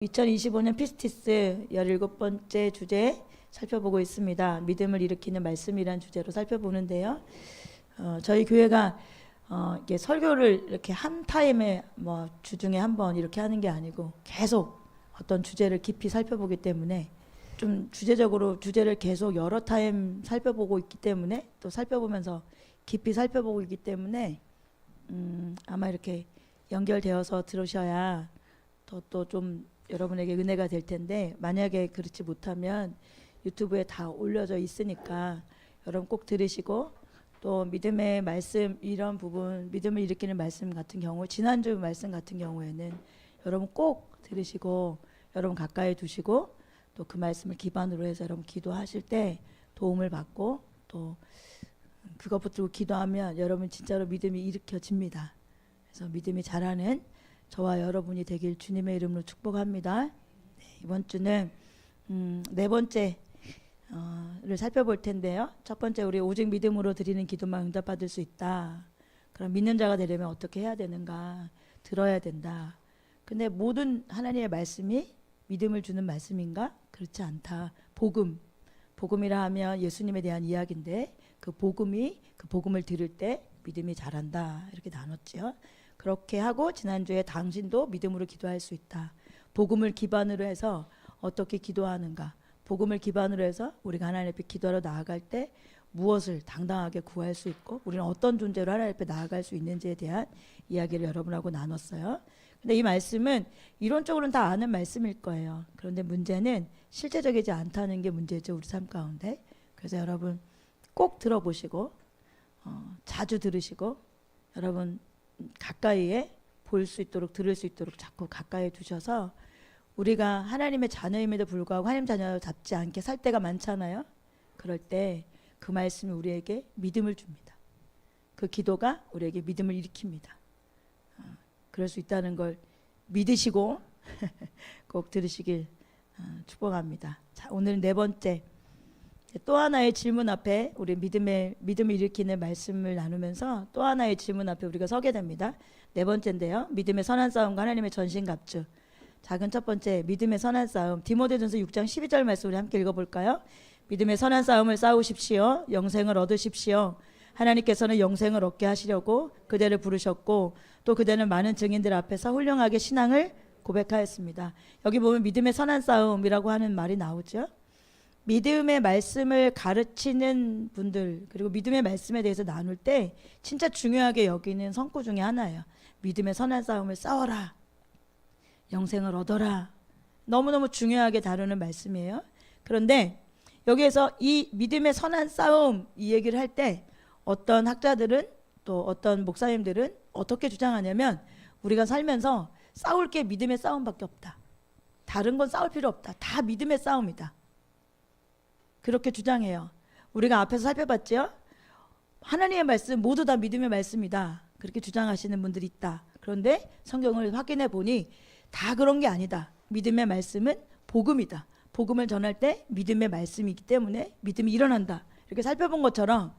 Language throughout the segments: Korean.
2025년 피스티스 17번째 주제 살펴보고 있습니다. 믿음을 일으키는 말씀이란 주제로 살펴보는데요. 저희 교회가 이게 설교를 이렇게 한 타임에 주중에 한 번 이렇게 하는 게 아니고 계속 어떤 주제를 깊이 살펴보기 때문에 좀 주제적으로 주제를 계속 여러 타임 살펴보고 있기 때문에 또 살펴보면서 깊이 살펴보고 있기 때문에 아마 이렇게 연결되어서 들으셔야 또 좀 여러분에게 은혜가 될 텐데, 만약에 그렇지 못하면 유튜브에 다 올려져 있으니까 여러분 꼭 들으시고, 또 믿음의 말씀 이런 부분, 믿음을 일으키는 말씀 같은 경우, 지난주 말씀 같은 경우에는 여러분 꼭 들으시고 여러분 가까이 두시고, 또 그 말씀을 기반으로 해서 여러분 기도하실 때 도움을 받고, 또 그것 붙들고 기도하면 여러분 진짜로 믿음이 일으켜집니다. 그래서 믿음이 자라는 저와 여러분이 되길 주님의 이름으로 축복합니다. 네, 이번 주는 네 번째를 살펴볼 텐데요. 첫 번째, 우리 오직 믿음으로 드리는 기도만 응답받을 수 있다. 그럼 믿는 자가 되려면 어떻게 해야 되는가? 들어야 된다. 근데 모든 하나님의 말씀이 믿음을 주는 말씀인가? 그렇지 않다. 복음이라 하면 예수님에 대한 이야기인데, 그 복음을 들을 때 믿음이 자란다. 이렇게 나눴죠. 그렇게 하고 지난주에 당신도 믿음으로 기도할 수 있다. 복음을 기반으로 해서 어떻게 기도하는가? 복음을 기반으로 해서 우리가 하나님 앞에 기도하러 나아갈 때 무엇을 당당하게 구할 수 있고, 우리는 어떤 존재로 하나님 앞에 나아갈 수 있는지에 대한 이야기를 여러분하고 나눴어요. 근데 이 말씀은 이론적으로는 다 아는 말씀일 거예요. 그런데 문제는 실제적이지 않다는 게 문제죠, 우리 삶 가운데. 그래서 여러분 꼭 들어보시고 자주 들으시고, 여러분 가까이에 볼 수 있도록, 들을 수 있도록 자꾸 가까이에 두셔서, 우리가 하나님의 자녀임에도 불구하고 하나님 자녀 잡지 않게 살 때가 많잖아요. 그럴 때 그 말씀이 우리에게 믿음을 줍니다. 그 기도가 우리에게 믿음을 일으킵니다. 그럴 수 있다는 걸 믿으시고 꼭 들으시길 축복합니다. 자, 오늘 네 번째, 또 하나의 질문 앞에 우리 믿음을 일으키는 말씀을 나누면서 또 하나의 질문 앞에 우리가 서게 됩니다. 네 번째인데요. 믿음의 선한 싸움과 하나님의 전신갑주. 작은 첫 번째, 믿음의 선한 싸움. 디모데전서 6장 12절 말씀 우리 함께 읽어볼까요? 믿음의 선한 싸움을 싸우십시오. 영생을 얻으십시오. 하나님께서는 영생을 얻게 하시려고 그대를 부르셨고, 또 그대는 많은 증인들 앞에서 훌륭하게 신앙을 고백하였습니다. 여기 보면 믿음의 선한 싸움이라고 하는 말이 나오죠. 믿음의 말씀을 가르치는 분들, 그리고 믿음의 말씀에 대해서 나눌 때 진짜 중요하게 여기는 성구 중에 하나예요. 믿음의 선한 싸움을 싸워라, 영생을 얻어라. 너무너무 중요하게 다루는 말씀이에요. 그런데 여기에서 이 믿음의 선한 싸움 이 얘기를 할 때 어떤 학자들은, 또 어떤 목사님들은 어떻게 주장하냐면, 우리가 살면서 싸울 게 믿음의 싸움밖에 없다. 다른 건 싸울 필요 없다. 다 믿음의 싸움이다. 그렇게 주장해요. 우리가 앞에서 살펴봤죠? 하나님의 말씀 모두 다 믿음의 말씀이다. 그렇게 주장하시는 분들이 있다. 그런데 성경을 확인해 보니 다 그런 게 아니다. 믿음의 말씀은 복음이다. 복음을 전할 때 믿음의 말씀이기 때문에 믿음이 일어난다. 이렇게 살펴본 것처럼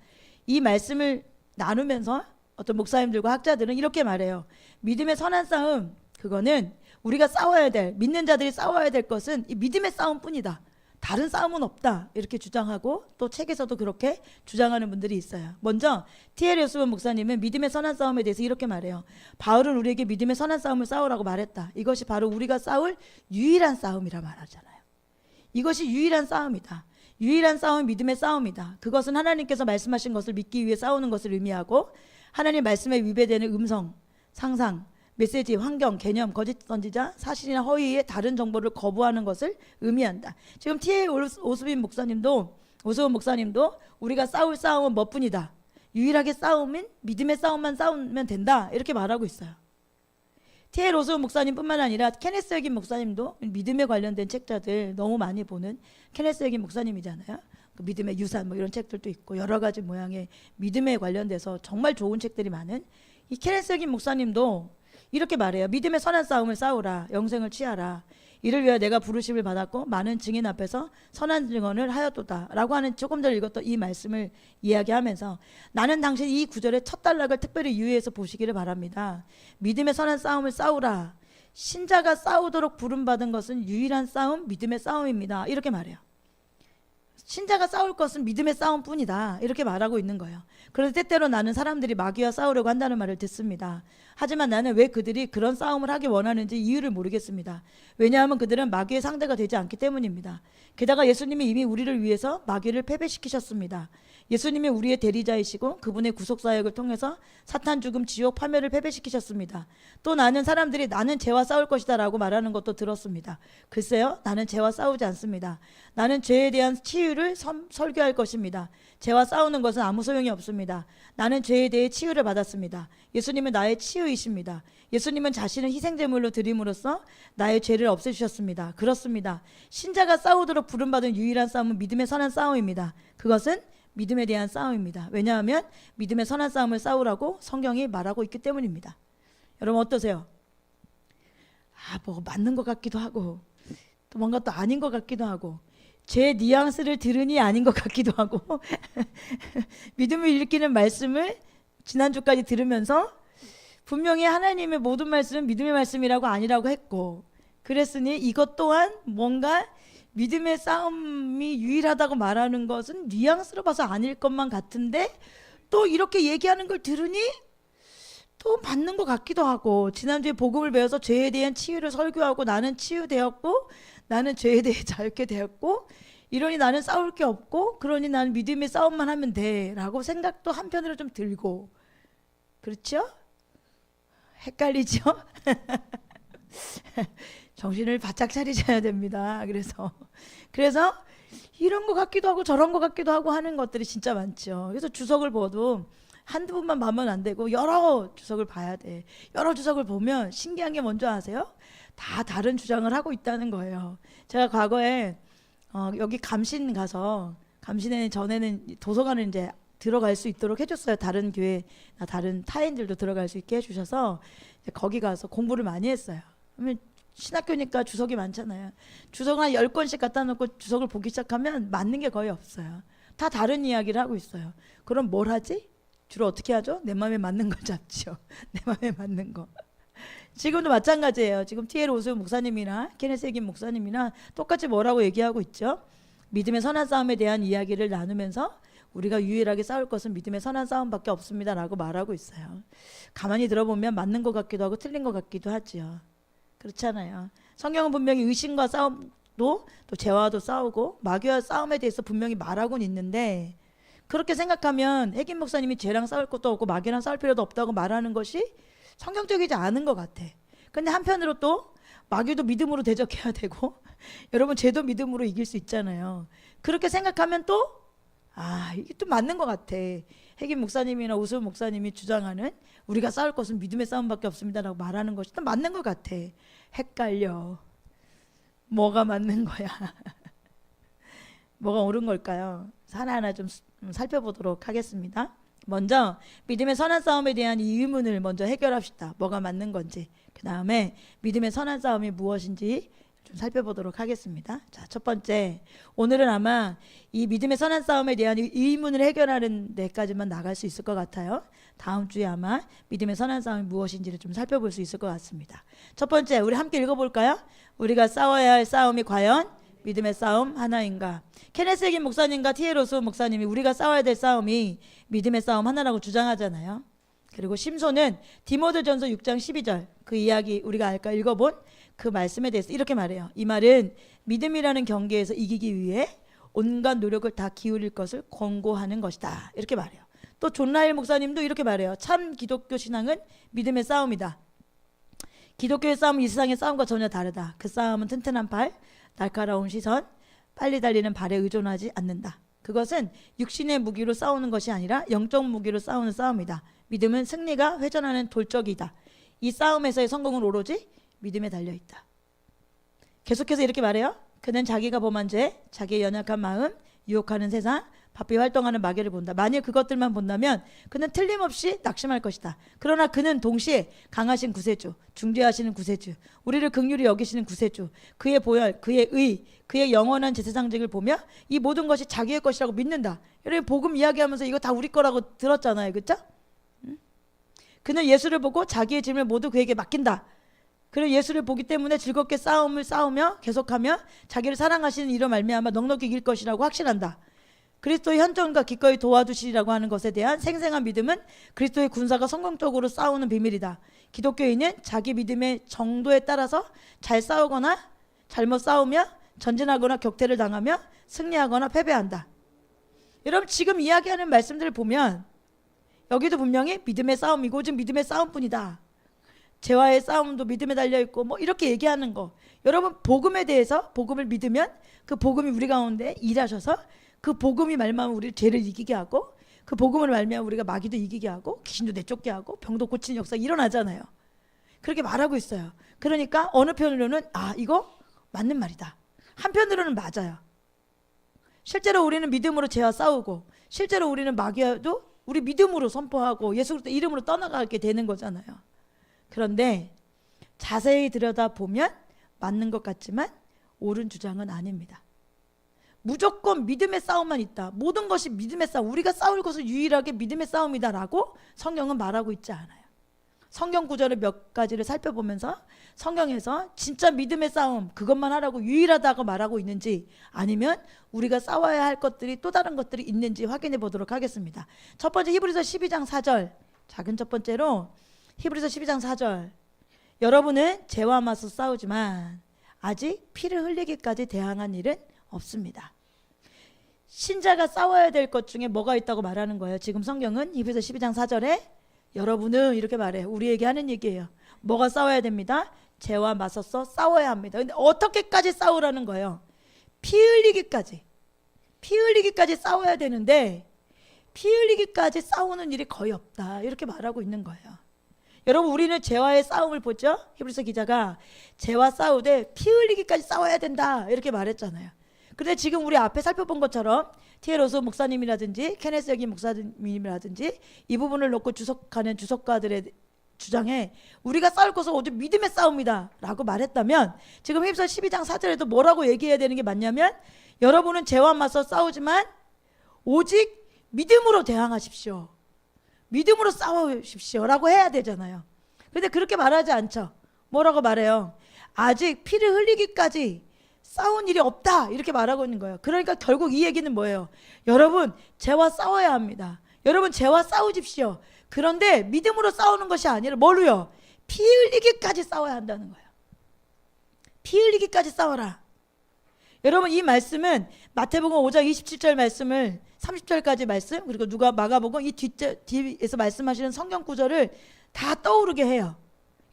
이 말씀을 나누면서 어떤 목사님들과 학자들은 이렇게 말해요. 믿음의 선한 싸움, 그거는 우리가 싸워야 될, 믿는 자들이 싸워야 될 것은 이 믿음의 싸움뿐이다. 다른 싸움은 없다. 이렇게 주장하고, 또 책에서도 그렇게 주장하는 분들이 있어요. 먼저 T.L. 요스본 목사님은 믿음의 선한 싸움에 대해서 이렇게 말해요. 바울은 우리에게 믿음의 선한 싸움을 싸우라고 말했다. 이것이 바로 우리가 싸울 유일한 싸움이라 말하잖아요. 이것이 유일한 싸움이다. 유일한 싸움은 믿음의 싸움이다. 그것은 하나님께서 말씀하신 것을 믿기 위해 싸우는 것을 의미하고, 하나님 말씀에 위배되는 음성, 상상, 메시지, 환경, 개념, 거짓 선지자, 사실이나 허위의 다른 정보를 거부하는 것을 의미한다. 지금 T.A. 오스본 목사님도 우리가 싸울 싸움은 뭐뿐이다. 유일하게 싸움은 믿음의 싸움만 싸우면 된다. 이렇게 말하고 있어요. T.A. 오스본 목사님뿐만 아니라 케네스 해긴 목사님도 믿음에 관련된 책자들 너무 많이 보는 케네스 해긴 목사님이잖아요. 그 믿음의 유산 이런 책들도 있고, 여러 가지 모양의 믿음에 관련돼서 정말 좋은 책들이 많은 이 케네스 해긴 목사님도 이렇게 말해요. 믿음의 선한 싸움을 싸우라, 영생을 취하라. 이를 위하여 내가 부르심을 받았고 많은 증인 앞에서 선한 증언을 하였도다 라고 하는, 조금 전에 읽었던 이 말씀을 이야기하면서, 나는 당신 이 구절의 첫 단락을 특별히 유의해서 보시기를 바랍니다. 믿음의 선한 싸움을 싸우라. 신자가 싸우도록 부름받은 것은 유일한 싸움, 믿음의 싸움입니다. 이렇게 말해요. 신자가 싸울 것은 믿음의 싸움뿐이다. 이렇게 말하고 있는 거예요. 그래서 때때로 나는 사람들이 마귀와 싸우려고 한다는 말을 듣습니다. 하지만 나는 왜 그들이 그런 싸움을 하기 원하는지 이유를 모르겠습니다. 왜냐하면 그들은 마귀의 상대가 되지 않기 때문입니다. 게다가 예수님이 이미 우리를 위해서 마귀를 패배시키셨습니다. 예수님이 우리의 대리자이시고 그분의 구속사역을 통해서 사탄, 죽음, 지옥, 파멸을 패배시키셨습니다. 또 나는 사람들이 나는 죄와 싸울 것이다 라고 말하는 것도 들었습니다. 글쎄요, 나는 죄와 싸우지 않습니다. 나는 죄에 대한 치유를 설교할 것입니다. 죄와 싸우는 것은 아무 소용이 없습니다. 나는 죄에 대해 치유를 받았습니다. 예수님은 나의 치유이십니다. 예수님은 자신을 희생제물로 드림으로써 나의 죄를 없애주셨습니다. 그렇습니다. 신자가 싸우도록 부름받은 유일한 싸움은 믿음의 선한 싸움입니다. 그것은 믿음에 대한 싸움입니다. 왜냐하면 믿음의 선한 싸움을 싸우라고 성경이 말하고 있기 때문입니다. 여러분 어떠세요? 뭐가 맞는 것 같기도 하고 또 뭔가 또 아닌 것 같기도 하고 제 뉘앙스를 들으니 아닌 것 같기도 하고 믿음을 일으키는 말씀을 지난주까지 들으면서 분명히 하나님의 모든 말씀은 믿음의 말씀이라고 아니라고 했고 그랬으니 이것 또한 뭔가 믿음의 싸움이 유일하다고 말하는 것은 뉘앙스로 봐서 아닐 것만 같은데 또 이렇게 얘기하는 걸 들으니 또 맞는 것 같기도 하고 지난주에 복음을 배워서 죄에 대한 치유를 설교하고 나는 치유되었고 나는 죄에 대해 자유케 되었고 이러니 나는 싸울 게 없고 그러니 나는 믿음의 싸움만 하면 돼 라고 생각도 한편으로 좀 들고 그렇죠? 헷갈리죠? 정신을 바짝 차리셔야 됩니다. 그래서 이런 것 같기도 하고 저런 것 같기도 하고 하는 것들이 진짜 많죠. 그래서 주석을 봐도 한두 번만 보면 안 되고 여러 주석을 봐야 돼. 여러 주석을 보면 신기한 게 뭔지 아세요? 다 다른 주장을 하고 있다는 거예요. 제가 과거에 여기 감신 가서 감신에 전에는 도서관을 이제 들어갈 수 있도록 해줬어요. 다른 교회, 다른 타인들도 들어갈 수 있게 해주셔서 거기 가서 공부를 많이 했어요. 그러면 신학교니까 주석이 많잖아요. 주석을 한 10권씩 갖다 놓고 주석을 보기 시작하면 맞는 게 거의 없어요. 다 다른 이야기를 하고 있어요. 그럼 뭘 하지? 주로 어떻게 하죠? 내 마음에 맞는 걸 잡죠. 내 마음에 맞는 거. 지금도 마찬가지예요. 지금 T.L. 오수영 목사님이나 케네스 해긴 목사님이나 똑같이 뭐라고 얘기하고 있죠? 믿음의 선한 싸움에 대한 이야기를 나누면서 우리가 유일하게 싸울 것은 믿음의 선한 싸움밖에 없습니다 라고 말하고 있어요. 가만히 들어보면 맞는 것 같기도 하고 틀린 것 같기도 하죠. 그렇잖아요. 성경은 분명히 의심과 싸움도 또 죄와도 싸우고 마귀와 싸움에 대해서 분명히 말하고는 있는데 그렇게 생각하면 해긴 목사님이 죄랑 싸울 것도 없고 마귀랑 싸울 필요도 없다고 말하는 것이 성경적이지 않은 것 같아. 근데 한편으로 또 마귀도 믿음으로 대적해야 되고 여러분 죄도 믿음으로 이길 수 있잖아요. 그렇게 생각하면 또 이게 또 맞는 것 같아. 해긴 목사님이나 오수훈 목사님이 주장하는 우리가 싸울 것은 믿음의 싸움밖에 없습니다라고 말하는 것이 또 맞는 것 같아. 헷갈려. 뭐가 맞는 거야? 뭐가 옳은 걸까요? 하나하나 좀 살펴보도록 하겠습니다. 먼저 믿음의 선한 싸움에 대한 이 의문을 먼저 해결합시다. 뭐가 맞는 건지. 그 다음에 믿음의 선한 싸움이 무엇인지 좀 살펴보도록 하겠습니다. 자, 첫 번째, 오늘은 아마 이 믿음의 선한 싸움에 대한 의문을 해결하는 데까지만 나갈 수 있을 것 같아요. 다음 주에 아마 믿음의 선한 싸움이 무엇인지를 좀 살펴볼 수 있을 것 같습니다. 첫 번째, 우리 함께 읽어볼까요? 우리가 싸워야 할 싸움이 과연 믿음의 싸움 하나인가? 케네스 해긴 목사님과 T.L. 오수훈 목사님이 우리가 싸워야 될 싸움이 믿음의 싸움 하나라고 주장하잖아요. 그리고 심소는 디모데전서 6장 12절 그 이야기 우리가 아까 읽어본 그 말씀에 대해서 이렇게 말해요. 이 말은 믿음이라는 경계에서 이기기 위해 온갖 노력을 다 기울일 것을 권고하는 것이다. 이렇게 말해요. 또 존 라일 목사님도 이렇게 말해요. 참 기독교 신앙은 믿음의 싸움이다. 기독교의 싸움은 이 세상의 싸움과 전혀 다르다. 그 싸움은 튼튼한 팔, 날카로운 시선, 빨리 달리는 발에 의존하지 않는다. 그것은 육신의 무기로 싸우는 것이 아니라 영적 무기로 싸우는 싸움이다. 믿음은 승리가 회전하는 돌적이다. 이 싸움에서의 성공은 오로지 믿음에 달려있다. 계속해서 이렇게 말해요. 그는 자기가 범한 죄, 자기의 연약한 마음, 유혹하는 세상, 바삐 활동하는 마귀를 본다. 만일 그것들만 본다면 그는 틀림없이 낙심할 것이다. 그러나 그는 동시에 강하신 구세주, 중재하시는 구세주, 우리를 긍휼히 여기시는 구세주, 그의 보혈, 그의 의, 그의 영원한 제사장직을 보며 이 모든 것이 자기의 것이라고 믿는다. 여러분 복음 이야기하면서 이거 다 우리 거라고 들었잖아요. 그렇죠? 그는 예수를 보고 자기의 짐을 모두 그에게 맡긴다. 그리고 예수를 보기 때문에 즐겁게 싸우며 계속하며 자기를 사랑하시는 이로 말미암아 넉넉히 이길 것이라고 확신한다. 그리스도의 현존과 기꺼이 도와주시리라고 하는 것에 대한 생생한 믿음은 그리스도의 군사가 성공적으로 싸우는 비밀이다. 기독교인은 자기 믿음의 정도에 따라서 잘 싸우거나 잘못 싸우며 전진하거나 격퇴를 당하며 승리하거나 패배한다. 여러분 지금 이야기하는 말씀들을 보면 여기도 분명히 믿음의 싸움이고 오직 믿음의 싸움뿐이다. 죄와의 싸움도 믿음에 달려있고 뭐 이렇게 얘기하는 거, 여러분 복음에 대해서 복음을 믿으면 그 복음이 우리 가운데 일하셔서 그 복음이 말미암아 우리 죄를 이기게 하고 그 복음을 말미암아 우리가 마귀도 이기게 하고 귀신도 내쫓게 하고 병도 고치는 역사가 일어나잖아요. 그렇게 말하고 있어요. 그러니까 어느 편으로는 이거 맞는 말이다, 한편으로는 맞아요. 실제로 우리는 믿음으로 죄와 싸우고 실제로 우리는 마귀도 우리 믿음으로 선포하고 예수 그리스도 이름으로 떠나가게 되는 거잖아요. 그런데 자세히 들여다보면 맞는 것 같지만 옳은 주장은 아닙니다. 무조건 믿음의 싸움만 있다, 모든 것이 믿음의 싸움, 우리가 싸울 것은 유일하게 믿음의 싸움이다 라고 성경은 말하고 있지 않아요. 성경 구절을 몇 가지를 살펴보면서 성경에서 진짜 믿음의 싸움 그것만 하라고 유일하다고 말하고 있는지 아니면 우리가 싸워야 할 것들이 또 다른 것들이 있는지 확인해 보도록 하겠습니다. 첫 번째 히브리서 12장 4절, 작은 첫 번째로 히브리서 12장 4절, 여러분은 죄와 맞서 싸우지만 아직 피를 흘리기까지 대항한 일은 없습니다. 신자가 싸워야 될 것 중에 뭐가 있다고 말하는 거예요. 지금 성경은 히브리서 12장 4절에 여러분은 이렇게 말해요. 우리에게 하는 얘기예요. 뭐가 싸워야 됩니다? 죄와 맞서서 싸워야 합니다. 근데 어떻게까지 싸우라는 거예요? 피 흘리기까지 싸워야 되는데 피 흘리기까지 싸우는 일이 거의 없다, 이렇게 말하고 있는 거예요. 여러분 우리는 죄와의 싸움을 보죠. 히브리서 기자가 죄와 싸우되 피 흘리기까지 싸워야 된다 이렇게 말했잖아요. 그런데 지금 우리 앞에 살펴본 것처럼 T.L. 로스 목사님이라든지 케네스 여기 목사님이라든지 이 부분을 놓고 주석하는 주석가들의 주장에 우리가 싸울 것은 오직 믿음의 싸움이다 라고 말했다면 지금 히브리서 12장 4절에도 뭐라고 얘기해야 되는 게 맞냐면 여러분은 죄와 맞서 싸우지만 오직 믿음으로 대항하십시오, 믿음으로 싸우십시오 라고 해야 되잖아요. 근데 그렇게 말하지 않죠. 뭐라고 말해요? 아직 피를 흘리기까지 싸운 일이 없다 이렇게 말하고 있는 거예요. 그러니까 결국 이 얘기는 뭐예요? 여러분 죄와 싸워야 합니다. 여러분 죄와 싸우십시오. 그런데 믿음으로 싸우는 것이 아니라 뭘로요? 피 흘리기까지 싸워야 한다는 거예요. 피 흘리기까지 싸워라. 여러분 이 말씀은 마태복음 5장 27절 말씀을 30절까지 말씀, 그리고 누가 마가복음 이 뒤에서 말씀하시는 성경 구절을 다 떠오르게 해요.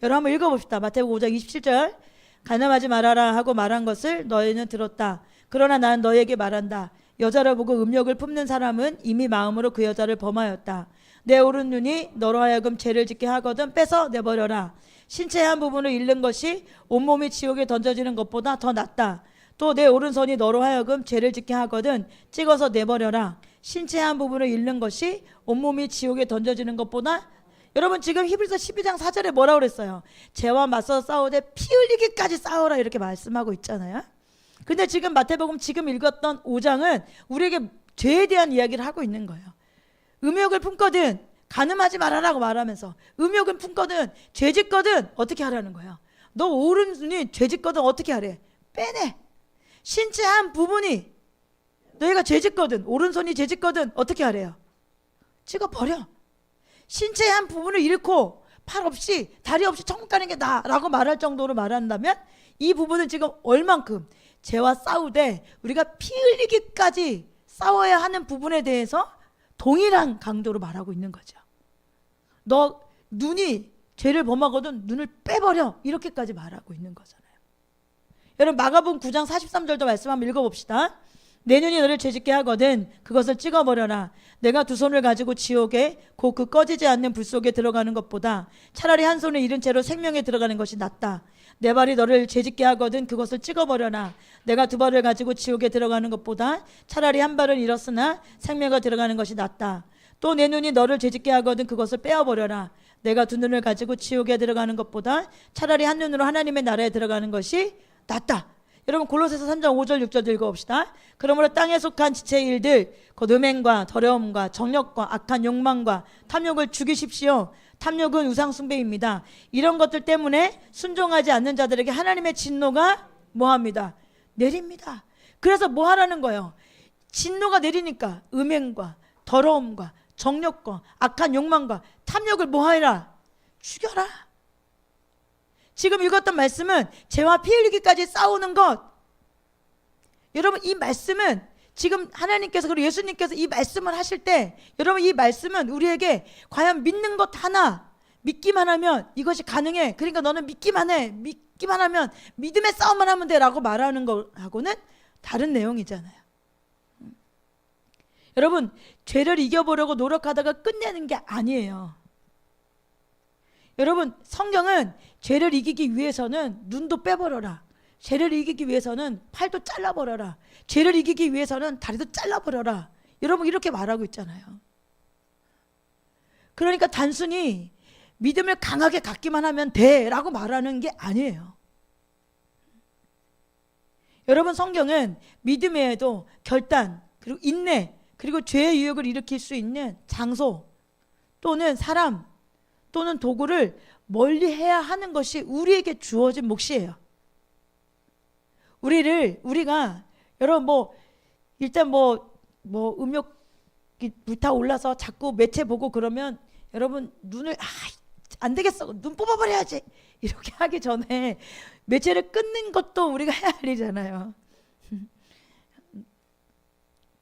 여러분 한번 읽어봅시다. 마태복음 5장 27절, 간음하지 말아라 하고 말한 것을 너희는 들었다. 그러나 나는 너희에게 말한다. 여자를 보고 음욕을 품는 사람은 이미 마음으로 그 여자를 범하였다. 내 오른눈이 너로 하여금 죄를 짓게 하거든 빼서 내버려라. 신체의 한 부분을 잃는 것이 온몸이 지옥에 던져지는 것보다 더 낫다. 또 내 오른손이 너로 하여금 죄를 짓게 하거든 찍어서 내버려라. 신체의 한 부분을 잃는 것이 온몸이 지옥에 던져지는 것보다, 여러분 지금 히브리서 12장 4절에 뭐라고 그랬어요? 죄와 맞서 싸우되 피 흘리기까지 싸워라 이렇게 말씀하고 있잖아요. 근데 지금 마태복음 지금 읽었던 5장은 우리에게 죄에 대한 이야기를 하고 있는 거예요. 음욕을 품거든 간음하지 말아라고 말하면서 음욕을 품거든 죄짓거든 어떻게 하라는 거예요? 너 오른손이 죄짓거든 어떻게 하래? 빼내. 신체 한 부분이 너희가 죄짓거든 오른손이 죄짓거든 어떻게 하래요? 찍어버려. 신체의 한 부분을 잃고 팔 없이 다리 없이 천국 가는 게 나라고 말할 정도로 말한다면 이 부분은 지금 얼만큼 죄와 싸우되 우리가 피 흘리기까지 싸워야 하는 부분에 대해서 동일한 강도로 말하고 있는 거죠. 너 눈이 죄를 범하거든 눈을 빼버려 이렇게까지 말하고 있는 거잖아요. 여러분 마가복음 9장 43절도 말씀 한번 읽어봅시다. 내 눈이 너를 죄짓게 하거든 그것을 찍어버려라. 내가 두 손을 가지고 지옥에 곧 그 꺼지지 않는 불 속에 들어가는 것보다 차라리 한 손을 잃은 채로 생명에 들어가는 것이 낫다. 내 발이 너를 죄짓게 하거든 그것을 찍어버려라. 내가 두 발을 가지고 지옥에 들어가는 것보다 차라리 한 발을 잃었으나 생명에 들어가는 것이 낫다. 또 내 눈이 너를 죄짓게 하거든 그것을 빼어버려라. 내가 두 눈을 가지고 지옥에 들어가는 것보다 차라리 한 눈으로 하나님의 나라에 들어가는 것이 낫다. 여러분 골로새서 3장 5절 6절 읽어봅시다. 그러므로 땅에 속한 지체의 일들 곧 음행과 더러움과 정욕과 악한 욕망과 탐욕을 죽이십시오. 탐욕은 우상 숭배입니다. 이런 것들 때문에 순종하지 않는 자들에게 하나님의 진노가 뭐합니다? 내립니다. 그래서 뭐 하라는 거예요? 진노가 내리니까 음행과 더러움과 정욕과 악한 욕망과 탐욕을 뭐 하라? 죽여라. 지금 읽었던 말씀은 죄와 피 흘리기까지 싸우는 것. 여러분 이 말씀은 지금 하나님께서 그리고 예수님께서 이 말씀을 하실 때 여러분 이 말씀은 우리에게 과연 믿는 것 하나 믿기만 하면 이것이 가능해. 그러니까 너는 믿기만 해. 믿기만 하면 믿음의 싸움만 하면 돼 라고 말하는 거하고는 다른 내용이잖아요. 여러분 죄를 이겨보려고 노력하다가 끝내는 게 아니에요. 여러분 성경은 죄를 이기기 위해서는 눈도 빼버려라. 죄를 이기기 위해서는 팔도 잘라버려라. 죄를 이기기 위해서는 다리도 잘라버려라. 여러분 이렇게 말하고 있잖아요. 그러니까 단순히 믿음을 강하게 갖기만 하면 돼 라고 말하는 게 아니에요. 여러분 성경은 믿음 외에도 결단 그리고 인내 그리고 죄의 유혹을 일으킬 수 있는 장소 또는 사람 또는 도구를 멀리해야 하는 것이 우리에게 주어진 몫이에요. 우리가 여러분 일단 음욕이 불타올라서 자꾸 매체 보고 그러면 여러분 눈을 안 되겠어 눈 뽑아버려야지 이렇게 하기 전에 매체를 끊는 것도 우리가 해야 할 일이잖아요.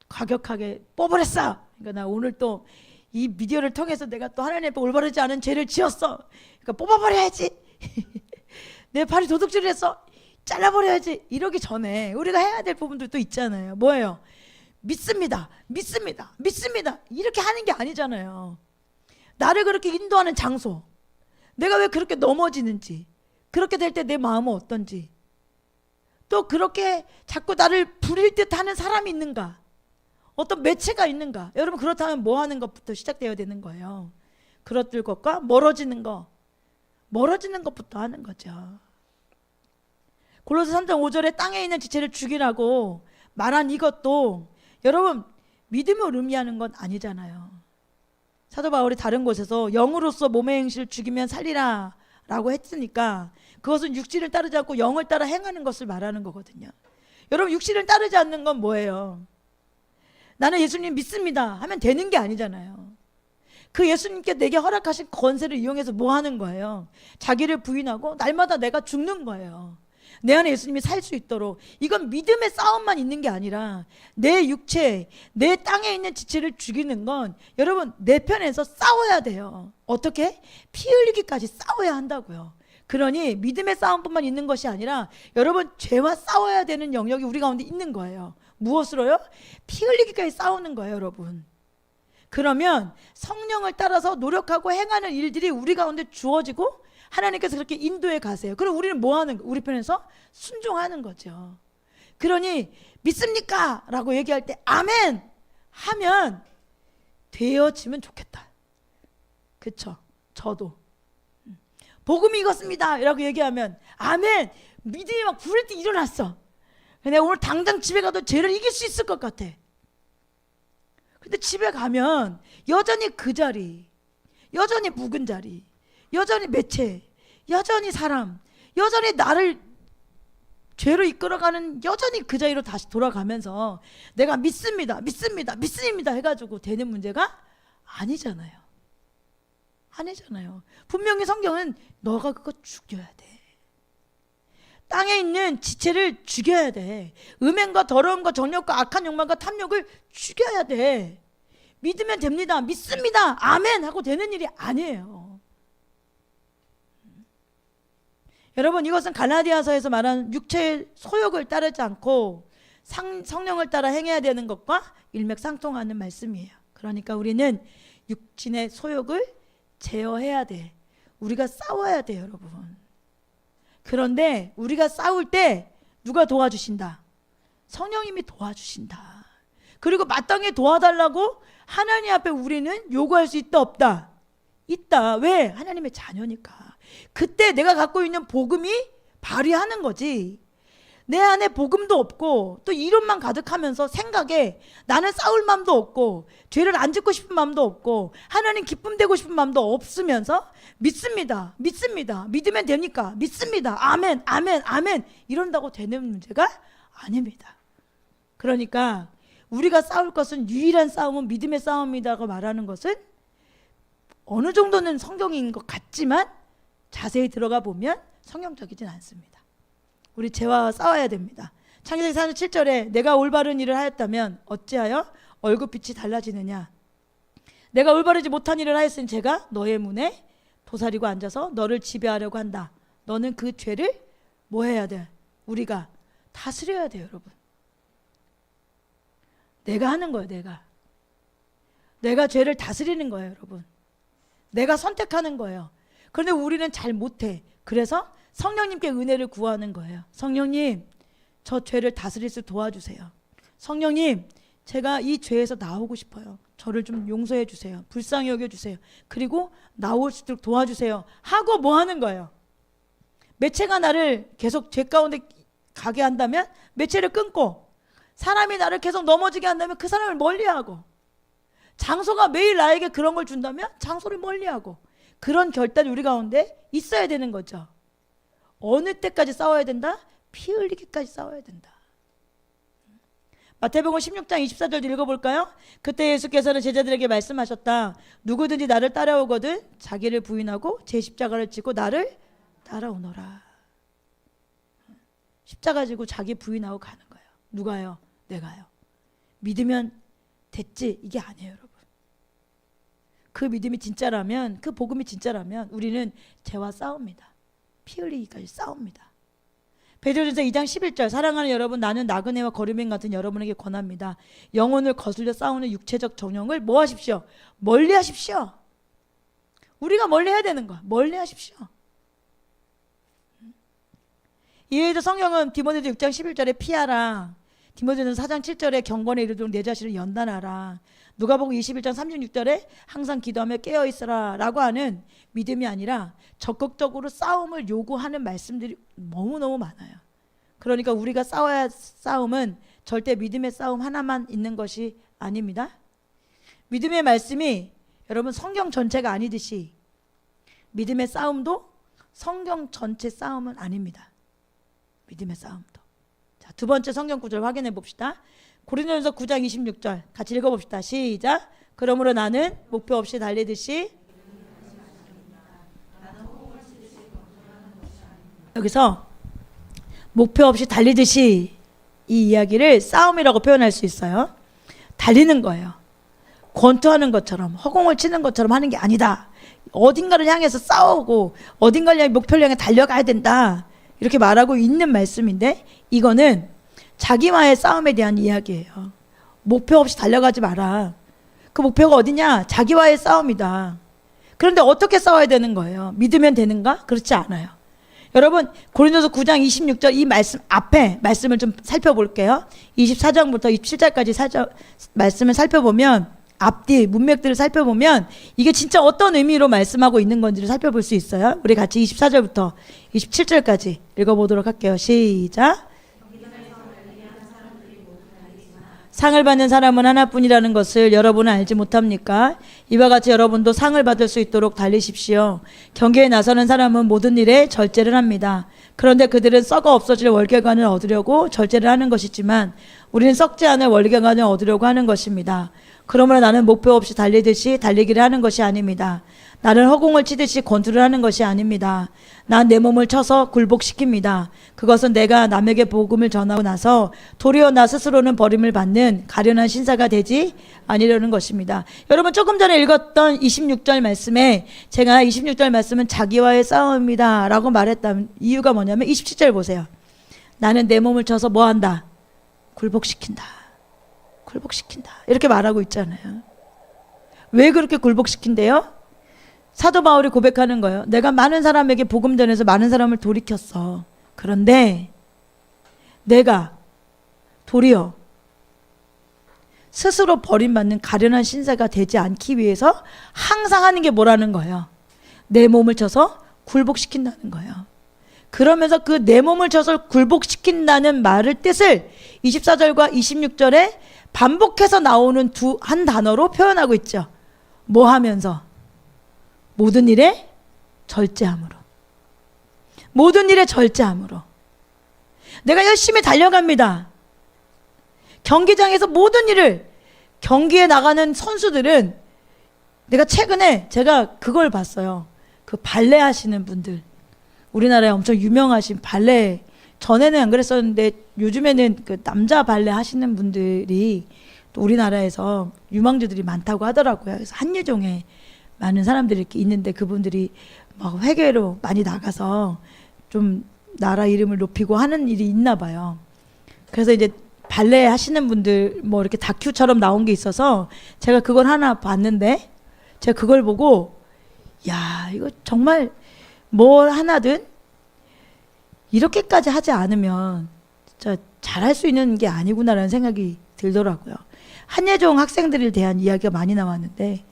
과격하게 뽑아버렸어. 그러니까 나 오늘 또 이 비디오를 통해서 내가 또 하나님 앞에 올바르지 않은 죄를 지었어. 그러니까 뽑아버려야지. 내 팔이 도둑질을 했어. 잘라버려야지. 이러기 전에 우리가 해야 될 부분들도 있잖아요. 뭐예요? 믿습니다. 이렇게 하는 게 아니잖아요. 나를 그렇게 인도하는 장소, 내가 왜 그렇게 넘어지는지, 그렇게 될 때 내 마음은 어떤지, 또 그렇게 자꾸 나를 부릴 듯 하는 사람이 있는가, 어떤 매체가 있는가. 여러분 그렇다면 뭐 하는 것부터 시작되어야 되는 거예요. 그것들 것과 멀어지는 것부터 하는 거죠. 골로새 3장 5절에 땅에 있는 지체를 죽이라고 말한 이것도 여러분 믿음을 의미하는 건 아니잖아요. 사도 바울이 다른 곳에서 영으로서 몸의 행실을 죽이면 살리라 라고 했으니까 그것은 육신을 따르지 않고 영을 따라 행하는 것을 말하는 거거든요. 여러분 육신을 따르지 않는 건 뭐예요? 나는 예수님 믿습니다 하면 되는 게 아니잖아요. 그 예수님께 내게 허락하신 권세를 이용해서 뭐 하는 거예요? 자기를 부인하고 날마다 내가 죽는 거예요. 내 안에 예수님이 살 수 있도록. 이건 믿음의 싸움만 있는 게 아니라 내 육체, 내 땅에 있는 지체를 죽이는 건 여러분 내 편에서 싸워야 돼요. 어떻게? 피 흘리기까지 싸워야 한다고요. 그러니 믿음의 싸움뿐만 있는 것이 아니라 여러분 죄와 싸워야 되는 영역이 우리 가운데 있는 거예요. 무엇으로요? 피 흘리기까지 싸우는 거예요, 여러분. 그러면 성령을 따라서 노력하고 행하는 일들이 우리 가운데 주어지고 하나님께서 그렇게 인도해 가세요. 그럼 우리는 뭐 하는 거예요? 우리 편에서 순종하는 거죠. 그러니 믿습니까? 라고 얘기할 때 아멘 하면 되어지면 좋겠다. 그쵸? 저도 복음이 이것입니다 라고 얘기하면 아멘, 믿음이 막 부를 때 일어났어. 내가 오늘 당장 집에 가도 죄를 이길 수 있을 것 같아. 근데 집에 가면 여전히 그 자리, 여전히 묵은 자리, 여전히 매체, 여전히 사람, 여전히 나를 죄로 이끌어가는 여전히 그 자리로 다시 돌아가면서 내가 믿습니다 해가지고 되는 문제가 아니잖아요. 분명히 성경은 너가 그거 죽여야 돼. 땅에 있는 지체를 죽여야 돼. 음행과 더러움과 정욕과 악한 욕망과 탐욕을 죽여야 돼. 믿으면 됩니다. 믿습니다. 아멘 하고 되는 일이 아니에요. 여러분 이것은 갈라디아서에서 말하는 육체의 소욕을 따르지 않고 성령을 따라 행해야 되는 것과 일맥상통하는 말씀이에요. 그러니까 우리는 육신의 소욕을 제어해야 돼. 우리가 싸워야 돼요, 여러분. 그런데 우리가 싸울 때 누가 도와주신다? 성령님이 도와주신다. 그리고 마땅히 도와달라고 하나님 앞에 우리는 요구할 수 있다 없다? 있다. 왜? 하나님의 자녀니까. 그때 내가 갖고 있는 복음이 발휘하는 거지. 내 안에 복음도 없고 또 이론만 가득하면서 생각에 나는 싸울 마음도 없고 죄를 안 짓고 싶은 마음도 없고 하나님 기쁨 되고 싶은 마음도 없으면서 믿습니다. 믿으면 되니까 믿습니다. 아멘 아멘 아멘 이런다고 되는 문제가 아닙니다. 그러니까 우리가 싸울 것은 유일한 싸움은 믿음의 싸움이라고 말하는 것은 어느 정도는 성경인 것 같지만 자세히 들어가 보면 성경적이진 않습니다. 우리 죄와 싸워야 됩니다. 창세기 4장 7절에 내가 올바른 일을 하였다면 어찌하여 얼굴빛이 달라지느냐. 내가 올바르지 못한 일을 하였으니 제가 너의 문에 도사리고 앉아서 너를 지배하려고 한다. 너는 그 죄를 뭐 해야 돼? 우리가 다스려야 돼요, 여러분. 내가 하는 거예요. 내가 죄를 다스리는 거예요, 여러분. 내가 선택하는 거예요. 그런데 우리는 잘 못해. 그래서 성령님께 은혜를 구하는 거예요. 성령님, 저 죄를 다스릴 수 도와주세요. 성령님, 제가 이 죄에서 나오고 싶어요. 저를 좀 용서해 주세요. 불쌍히 여겨주세요. 그리고 나올 수 있도록 도와주세요. 하고 뭐 하는 거예요? 매체가 나를 계속 죄 가운데 가게 한다면 매체를 끊고, 사람이 나를 계속 넘어지게 한다면 그 사람을 멀리하고, 장소가 매일 나에게 그런 걸 준다면 장소를 멀리하고, 그런 결단이 우리 가운데 있어야 되는 거죠. 어느 때까지 싸워야 된다? 피 흘리기까지 싸워야 된다. 마태복음 16장 24절 읽어볼까요? 그때 예수께서는 제자들에게 말씀하셨다. 누구든지 나를 따라오거든 자기를 부인하고 제 십자가를 지고 나를 따라오너라. 십자가 지고 자기 부인하고 가는 거예요. 누가요? 내가요. 믿으면 됐지 이게 아니에요, 여러분. 그 믿음이 진짜라면, 그 복음이 진짜라면 우리는 죄와 싸웁니다. 피 흘리기까지 싸웁니다. 베드로전서 2장 11절 사랑하는 여러분, 나는 나그네와 거류민 같은 여러분에게 권합니다. 영혼을 거슬려 싸우는 육체적 정욕을 뭐 하십시오? 멀리 하십시오. 우리가 멀리 해야 되는 거야. 멀리 하십시오. 이외에도 성경은 디모데전서 6장 11절에 피하라, 디모데전서 4장 7절에 경건에 이르도록 내 자신을 연단하라, 누가복음 21장 36절에 항상 기도하며 깨어있으라 라고 하는 믿음이 아니라 적극적으로 싸움을 요구하는 말씀들이 너무너무 많아요. 그러니까 우리가 싸워야 할 싸움은 절대 믿음의 싸움 하나만 있는 것이 아닙니다. 믿음의 말씀이 여러분 성경 전체가 아니듯이 믿음의 싸움도 성경 전체 싸움은 아닙니다. 믿음의 싸움도. 자, 두 번째 성경 구절 확인해 봅시다. 고린도전서 9장 26절 같이 읽어봅시다. 시작. 그러므로 나는 목표 없이 달리듯이, 여기서 목표 없이 달리듯이 이 이야기를 싸움이라고 표현할 수 있어요. 달리는 거예요. 권투하는 것처럼, 허공을 치는 것처럼 하는 게 아니다. 어딘가를 향해서 싸우고 어딘가를 향해 목표를 향해 달려가야 된다, 이렇게 말하고 있는 말씀인데, 이거는 자기와의 싸움에 대한 이야기예요. 목표 없이 달려가지 마라. 그 목표가 어디냐? 자기와의 싸움이다. 그런데 어떻게 싸워야 되는 거예요? 믿으면 되는가? 그렇지 않아요. 여러분, 고린도서 9장 26절 이 말씀 앞에 말씀을 좀 살펴볼게요. 24장부터 27장까지 말씀을 살펴보면, 앞뒤 문맥들을 살펴보면 이게 진짜 어떤 의미로 말씀하고 있는 건지를 살펴볼 수 있어요. 우리 같이 24절부터 27절까지 읽어보도록 할게요. 시작. 상을 받는 사람은 하나뿐이라는 것을 여러분은 알지 못합니까? 이와 같이 여러분도 상을 받을 수 있도록 달리십시오. 경계에 나서는 사람은 모든 일에 절제를 합니다. 그런데 그들은 썩어 없어질 월계관을 얻으려고 절제를 하는 것이지만 우리는 썩지 않을 월계관을 얻으려고 하는 것입니다. 그러므로 나는 목표 없이 달리듯이 달리기를 하는 것이 아닙니다. 나는 허공을 치듯이 권투를 하는 것이 아닙니다. 난 내 몸을 쳐서 굴복시킵니다. 그것은 내가 남에게 복음을 전하고 나서 도리어 나 스스로는 버림을 받는 가련한 신사가 되지 아니려는 것입니다. 여러분, 조금 전에 읽었던 26절 말씀에 제가 26절 말씀은 자기와의 싸움이다 라고 말했다는 이유가 뭐냐면 27절 보세요. 나는 내 몸을 쳐서 뭐 한다? 굴복시킨다. 이렇게 말하고 있잖아요. 왜 그렇게 굴복시킨대요? 사도 바울이 고백하는 거예요. 내가 많은 사람에게 복음 전해서 많은 사람을 돌이켰어. 그런데 내가 도리어 스스로 버림받는 가련한 신세가 되지 않기 위해서 항상 하는 게 뭐라는 거예요? 내 몸을 쳐서 굴복시킨다는 거예요. 그러면서 그 내 몸을 쳐서 굴복시킨다는 말을 뜻을 24절과 26절에 반복해서 나오는 한 단어로 표현하고 있죠. 뭐 하면서? 모든 일에 절제함으로. 모든 일에 절제함으로. 내가 열심히 달려갑니다. 경기장에서 모든 일을, 경기에 나가는 선수들은, 내가 최근에 제가 그걸 봤어요. 그 발레 하시는 분들, 우리나라에 엄청 유명하신 발레, 전에는 안 그랬었는데 요즘에는 그 남자 발레 하시는 분들이 또 우리나라에서 유망주들이 많다고 하더라고요. 그래서 한예종에 많은 사람들이 이렇게 있는데 그분들이 막 회계로 많이 나가서 좀 나라 이름을 높이고 하는 일이 있나 봐요. 그래서 이제 발레 하시는 분들 뭐 이렇게 다큐처럼 나온 게 있어서 제가 그걸 하나 봤는데, 제가 그걸 보고 야, 이거 정말 뭘 하나든 이렇게까지 하지 않으면 진짜 잘할 수 있는 게 아니구나라는 생각이 들더라고요. 한예종 학생들에 대한 이야기가 많이 나왔는데,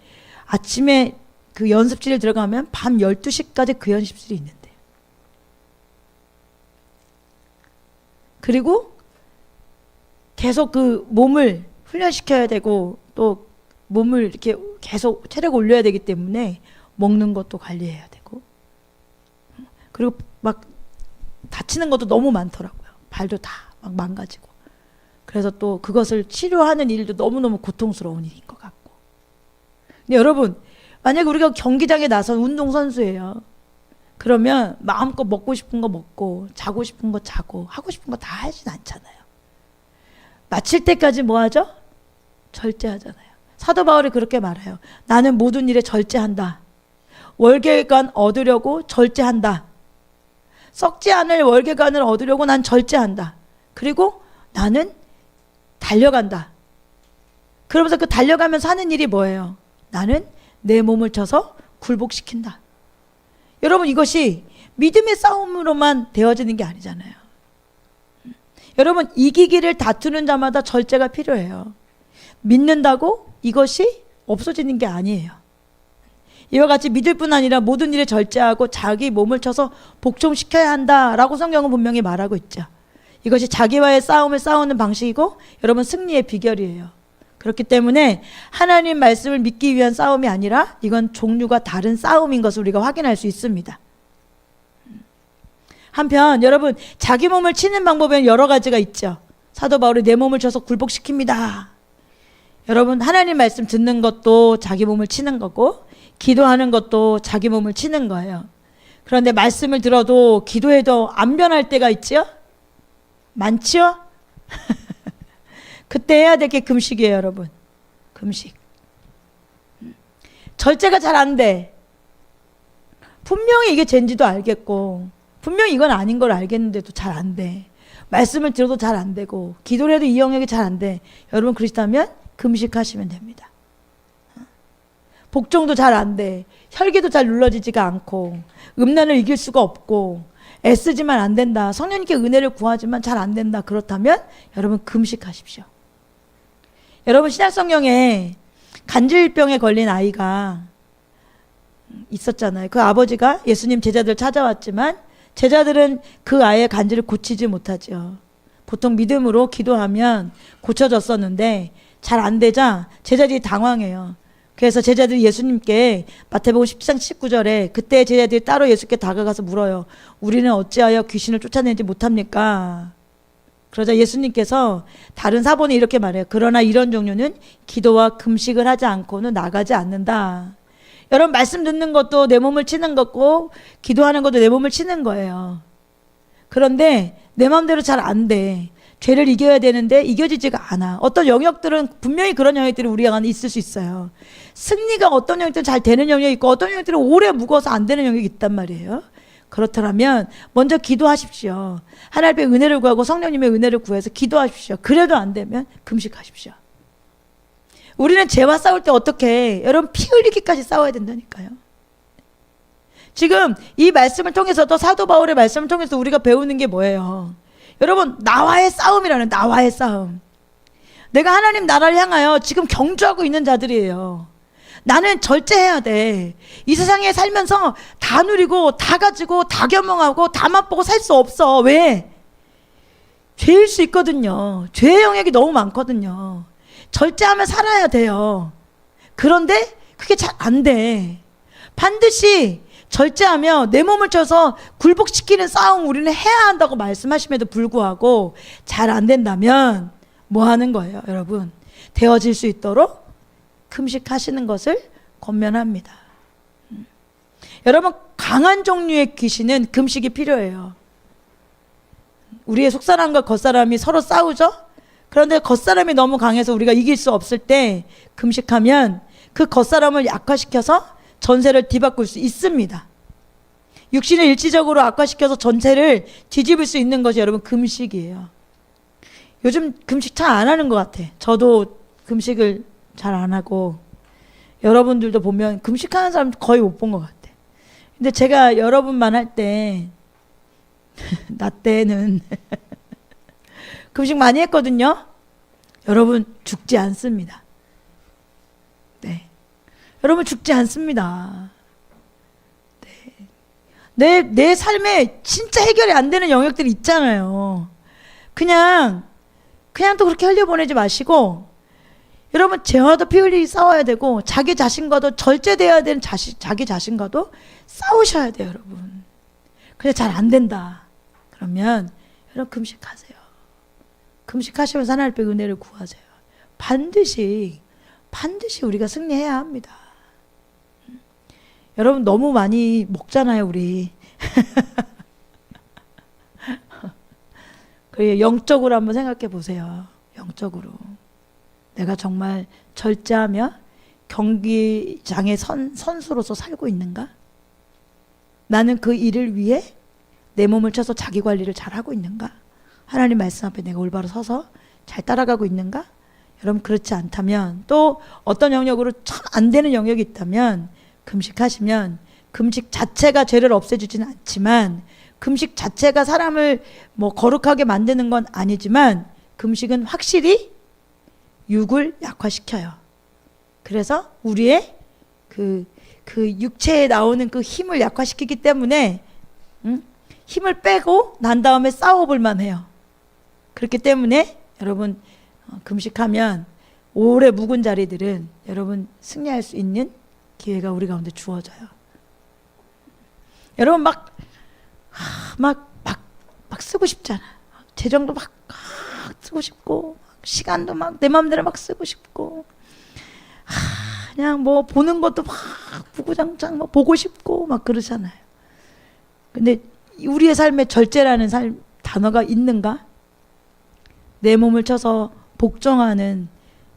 아침에 그 연습실에 들어가면 밤 12시까지 그 연습실이 있는데, 그리고 계속 그 몸을 훈련시켜야 되고 또 몸을 이렇게 계속 체력 올려야 되기 때문에 먹는 것도 관리해야 되고, 그리고 막 다치는 것도 너무 많더라고요. 발도 다 막 망가지고. 그래서 또 그것을 치료하는 일도 너무너무 고통스러운 일인 것 같고. 근데 여러분, 만약에 우리가 경기장에 나선 운동선수예요. 그러면 마음껏 먹고 싶은 거 먹고 자고 싶은 거 자고 하고 싶은 거 다 하진 않잖아요. 마칠 때까지 뭐 하죠? 절제하잖아요. 사도 바울이 그렇게 말해요. 나는 모든 일에 절제한다. 월계관 얻으려고 절제한다. 썩지 않을 월계관을 얻으려고 난 절제한다. 그리고 나는 달려간다. 그러면서 그 달려가면서 하는 일이 뭐예요? 나는 내 몸을 쳐서 굴복시킨다. 여러분, 이것이 믿음의 싸움으로만 되어지는 게 아니잖아요. 여러분, 이기기를 다투는 자마다 절제가 필요해요. 믿는다고 이것이 없어지는 게 아니에요. 이와 같이 믿을 뿐 아니라 모든 일에 절제하고 자기 몸을 쳐서 복종시켜야 한다라고 성경은 분명히 말하고 있죠. 이것이 자기와의 싸움을 싸우는 방식이고 여러분 승리의 비결이에요. 그렇기 때문에 하나님 말씀을 믿기 위한 싸움이 아니라 이건 종류가 다른 싸움인 것을 우리가 확인할 수 있습니다. 한편 여러분, 자기 몸을 치는 방법에는 여러 가지가 있죠. 사도 바울이 내 몸을 쳐서 굴복시킵니다. 여러분, 하나님 말씀 듣는 것도 자기 몸을 치는 거고 기도하는 것도 자기 몸을 치는 거예요. 그런데 말씀을 들어도 기도해도 안 변할 때가 있죠? 많지요? 그때 해야 될 게 금식이에요, 여러분. 금식. 절제가 잘 안 돼. 분명히 이게 죄인지도 알겠고 분명히 이건 아닌 걸 알겠는데도 잘 안 돼. 말씀을 들어도 잘 안 되고 기도를 해도 이 영역이 잘 안 돼. 여러분, 그렇다면 금식하시면 됩니다. 복종도 잘 안 돼. 혈기도 잘 눌러지지가 않고 음란을 이길 수가 없고 애쓰지만 안 된다. 성령님께 은혜를 구하지만 잘 안 된다. 그렇다면 여러분 금식하십시오. 여러분, 신약성경에 간질병에 걸린 아이가 있었잖아요. 그 아버지가 예수님 제자들 찾아왔지만 제자들은 그 아이의 간질을 고치지 못하죠. 보통 믿음으로 기도하면 고쳐졌었는데 잘 안 되자 제자들이 당황해요. 그래서 제자들이 예수님께 마태복음 10장 19절에 그때 제자들이 따로 예수께 다가가서 물어요. 우리는 어찌하여 귀신을 쫓아내지 못합니까? 그러자 예수님께서 다른 사본에 이렇게 말해요. 그러나 이런 종류는 기도와 금식을 하지 않고는 나가지 않는다. 여러분, 말씀 듣는 것도 내 몸을 치는 거고 기도하는 것도 내 몸을 치는 거예요. 그런데 내 마음대로 잘 안 돼. 죄를 이겨야 되는데 이겨지지가 않아. 어떤 영역들은 분명히 그런 영역들이 우리 안에 있을 수 있어요. 승리가 어떤 영역들은 잘 되는 영역이 있고 어떤 영역들은 오래 묵어서 안 되는 영역이 있단 말이에요. 그렇다면 먼저 기도하십시오. 하나님의 은혜를 구하고 성령님의 은혜를 구해서 기도하십시오. 그래도 안 되면 금식하십시오. 우리는 죄와 싸울 때 어떻게 해? 여러분, 피 흘리기까지 싸워야 된다니까요. 지금 이 말씀을 통해서도 사도 바울의 말씀을 통해서 우리가 배우는 게 뭐예요? 여러분, 나와의 싸움이라는, 나와의 싸움. 내가 하나님 나라를 향하여 지금 경주하고 있는 자들이에요. 나는 절제해야 돼. 이 세상에 살면서 다 누리고 다 가지고 다 겸응하고 다 맛보고 살 수 없어. 왜? 죄일 수 있거든요. 죄의 영역이 너무 많거든요. 절제하며 살아야 돼요. 그런데 그게 잘 안 돼. 반드시 절제하며 내 몸을 쳐서 굴복시키는 싸움 우리는 해야 한다고 말씀하심에도 불구하고 잘 안 된다면 뭐 하는 거예요, 여러분? 되어질 수 있도록 금식하시는 것을 권면합니다. 여러분, 강한 종류의 귀신은 금식이 필요해요. 우리의 속사람과 겉사람이 서로 싸우죠? 그런데 겉사람이 너무 강해서 우리가 이길 수 없을 때 금식하면 그 겉사람을 약화시켜서 전세를 뒤바꿀 수 있습니다. 육신을 일시적으로 악화시켜서 전체를 뒤집을 수 있는 것이 여러분 금식이에요. 요즘 금식 잘 안 하는 것 같아. 저도 금식을 잘 안 하고 여러분들도 보면 금식하는 사람 거의 못 본 것 같아. 근데 제가 여러분만 할 때 나 때는 금식 많이 했거든요. 여러분 죽지 않습니다. 네, 여러분 죽지 않습니다. 네. 내 삶에 진짜 해결이 안 되는 영역들이 있잖아요. 그냥 또 그렇게 흘려보내지 마시고, 여러분 죄와도 피 흘리기 싸워야 되고 자기 자신과도 절제되어야 되는 자기 자신과도 싸우셔야 돼요, 여러분. 근데 잘 안 된다. 그러면 여러분 금식하세요. 금식하시면서 하나님의 은혜를 구하세요. 반드시 우리가 승리해야 합니다. 여러분 너무 많이 먹잖아요, 우리. 그래, 영적으로 한번 생각해 보세요. 영적으로 내가 정말 절제하며 경기장의 선수로서 살고 있는가? 나는 그 일을 위해 내 몸을 쳐서 자기 관리를 잘하고 있는가? 하나님 말씀 앞에 내가 올바로 서서 잘 따라가고 있는가? 여러분 그렇지 않다면, 또 어떤 영역으로 참 안 되는 영역이 있다면 금식하시면, 금식 자체가 죄를 없애주지는 않지만, 금식 자체가 사람을 뭐 거룩하게 만드는 건 아니지만, 금식은 확실히 육을 약화시켜요. 그래서 우리의 그 육체에 나오는 그 힘을 약화시키기 때문에 힘을 빼고 난 다음에 싸워볼 만해요. 그렇기 때문에 여러분 금식하면 오래 묵은 자리들은 여러분 승리할 수 있는 기회가 우리 가운데 주어져요. 여러분 막 쓰고 싶잖아. 재정도 막 쓰고 싶고, 시간도 막 내 마음대로 막 쓰고 싶고, 그냥 뭐 보는 것도 막 부구장창 뭐 보고 싶고 막 그러잖아요. 근데 우리의 삶에 절제라는 단어가 있는가? 내 몸을 쳐서 복종하는